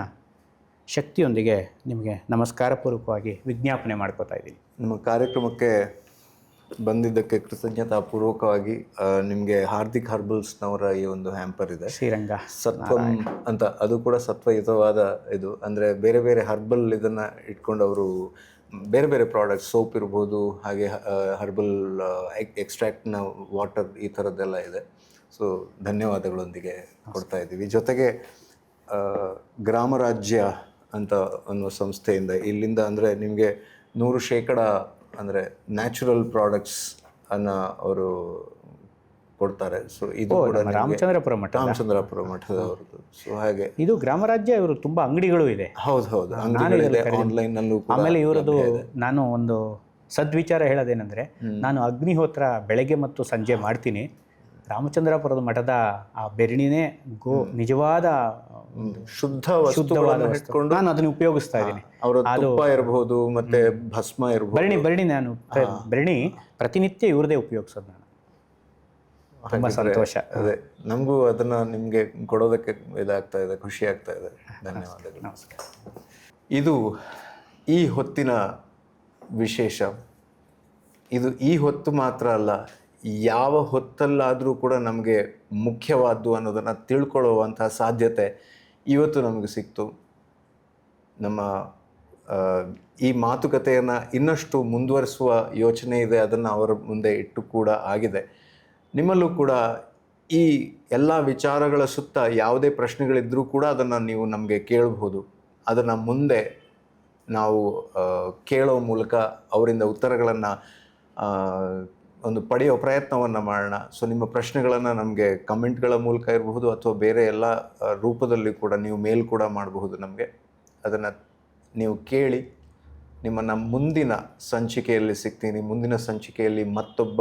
ಶಕ್ತಿಯೊಂದಿಗೆ ನಿಮಗೆ ನಮಸ್ಕಾರಪೂರ್ವಕವಾಗಿ ವಿಜ್ಞಾಪನೆ ಮಾಡ್ಕೋತಾ ಇದ್ದೀನಿ. ನಿಮ್ಮ ಕಾರ್ಯಕ್ರಮಕ್ಕೆ ಬಂದಿದ್ದಕ್ಕೆ ಕೃತಜ್ಞತಾಪೂರ್ವಕವಾಗಿ ನಿಮಗೆ ಹಾರ್ದಿಕ್ ಹರ್ಬಲ್ಸ್ನವರ ಈ ಒಂದು ಹ್ಯಾಂಪರ್ ಇದೆ, ಶ್ರೀರಂಗ ಸತ್ವಂ ಅಂತ. ಅದು ಕೂಡ ಸತ್ವಯುತವಾದ ಇದು, ಅಂದರೆ ಬೇರೆ ಬೇರೆ ಹರ್ಬಲ್ ಇದನ್ನು ಇಟ್ಕೊಂಡು ಅವರು ಬೇರೆ ಬೇರೆ ಪ್ರಾಡಕ್ಟ್ಸ್, ಸೋಪ್ ಇರ್ಬೋದು, ಹಾಗೆ ಹರ್ಬಲ್ ಎಕ್ಸ್ಟ್ರಾಕ್ಟ್ನ ವಾಟರ್, ಈ ಥರದ್ದೆಲ್ಲ ಇದೆ. ಸೊ ಧನ್ಯವಾದಗಳೊಂದಿಗೆ ಕೊಡ್ತಾ ಇದ್ದೀವಿ. ಜೊತೆಗೆ ಗ್ರಾಮರಾಜ್ಯ ಅಂತ ಅನ್ನೋ ಸಂಸ್ಥೆಯಿಂದ ಇಲ್ಲಿಂದ ಅಂದರೆ ನಿಮಗೆ 100% ಅಂದರೆ ನ್ಯಾಚುರಲ್ ಪ್ರಾಡಕ್ಟ್ಸ್ ಅನ್ನು ಅವರು ಕೊಡ್ತಾರೆ. ಸೊ ಇದು ಕೂಡ ರಾಮಚಂದ್ರಪುರ ಮಠದವ್ರದ್ದು. ಸೊ ಹಾಗೆ ಇದು ಗ್ರಾಮರಾಜ್ಯ, ಇವರು ತುಂಬ ಅಂಗಡಿಗಳು ಇದೆ. ಹೌದು, ಅಂಗಡಿಗಳಿದೆ, ಆನ್ಲೈನ್ನಲ್ಲೂ ಕೂಡ. ಆಮೇಲೆ ಇವರದು ನಾನು ಒಂದು ಸದ್ವಿಚಾರ ಹೇಳೋದೇನೆಂದರೆ, ನಾನು ಅಗ್ನಿಹೋತ್ರ ಬೆಳಗ್ಗೆ ಮತ್ತು ಸಂಜೆ ಮಾಡ್ತೀನಿ. ರಾಮಚಂದ್ರಪುರದ ಮಠದ ಆ ಬೆರಣಿನೇ ನಿಜವಾದ ಶುದ್ಧವಾದ ಇಟ್ಕೊಂಡು ನಾನು ಅದನ್ನು ಉಪಯೋಗಿಸ್ತಾ ಇದ್ದೀನಿ. ಅವರ ತುಪ್ಪ ಇರಬಹುದು, ಮತ್ತೆ ಭಸ್ಮ ಇರಬಹುದು. ಬೆರಣಿ ನಾನು ಬೆರಣಿ ಪ್ರತಿನಿತ್ಯ ಇವ್ರದೇ ಉಪಯೋಗಿಸೋದು ನಾನು. ತುಂಬ ಸಂತೋಷ. ಅದೇ ನಮಗೂ ಅದನ್ನ ನಿಮಗೆ ಕೊಡೋದಕ್ಕೆ ಇದಾಗ್ತಾ ಇದೆ, ಖುಷಿ ಆಗ್ತಾ ಇದೆ. ಧನ್ಯವಾದಗಳು. ನಮಸ್ಕಾರ. ಇದು ಈ ಹೊತ್ತಿನ ವಿಶೇಷ. ಇದು ಈ ಹೊತ್ತು ಮಾತ್ರ ಅಲ್ಲ, ಯಾವ ಹೊತ್ತಲ್ಲಾದರೂ ಕೂಡ ನಮಗೆ ಮುಖ್ಯವಾದ್ದು ಅನ್ನೋದನ್ನು ತಿಳ್ಕೊಳ್ಳುವಂಥ ಸಾಧ್ಯತೆ ಇವತ್ತು ನಮಗೆ ಸಿಕ್ತು. ನಮ್ಮ ಈ ಮಾತುಕತೆಯನ್ನು ಇನ್ನಷ್ಟು ಮುಂದುವರಿಸುವ ಯೋಚನೆ ಇದೆ, ಅದನ್ನು ಅವರ ಮುಂದೆ ಇಟ್ಟು ಕೂಡ ಆಗಿದೆ. ನಿಮ್ಮಲ್ಲೂ ಕೂಡ ಈ ಎಲ್ಲ ವಿಚಾರಗಳ ಸುತ್ತ ಯಾವುದೇ ಪ್ರಶ್ನೆಗಳಿದ್ದರೂ ಕೂಡ ಅದನ್ನು ನೀವು ನಮಗೆ ಕೇಳಬಹುದು. ಅದನ್ನು ಮುಂದೆ ನಾವು ಕೇಳೋ ಮೂಲಕ ಅವರಿಂದ ಉತ್ತರಗಳನ್ನು ಒಂದು ಪಡೆಯೋ ಪ್ರಯತ್ನವನ್ನು ಮಾಡೋಣ. ಸೊ ನಿಮ್ಮ ಪ್ರಶ್ನೆಗಳನ್ನು ನಮಗೆ ಕಮೆಂಟ್ಗಳ ಮೂಲಕ ಇರಬಹುದು ಅಥವಾ ಬೇರೆ ಎಲ್ಲ ರೂಪದಲ್ಲಿ ಕೂಡ ನೀವು ಮೇಲ್ ಕೂಡ ಮಾಡಬಹುದು ನಮಗೆ. ಅದನ್ನು ನೀವು ಕೇಳಿ. ನಿಮ್ಮನ್ನು ಮುಂದಿನ ಸಂಚಿಕೆಯಲ್ಲಿ ಸಿಗ್ತೀನಿ. ಮುಂದಿನ ಸಂಚಿಕೆಯಲ್ಲಿ ಮತ್ತೊಬ್ಬ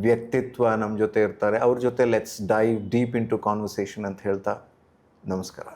ವ್ಯಕ್ತಿತ್ವ ನಮ್ಮ ಜೊತೆ ಇರ್ತಾರೆ. ಅವ್ರ ಜೊತೆ let's dive deep into conversation ಅಂತ ಹೇಳ್ತಾ ನಮಸ್ಕಾರ.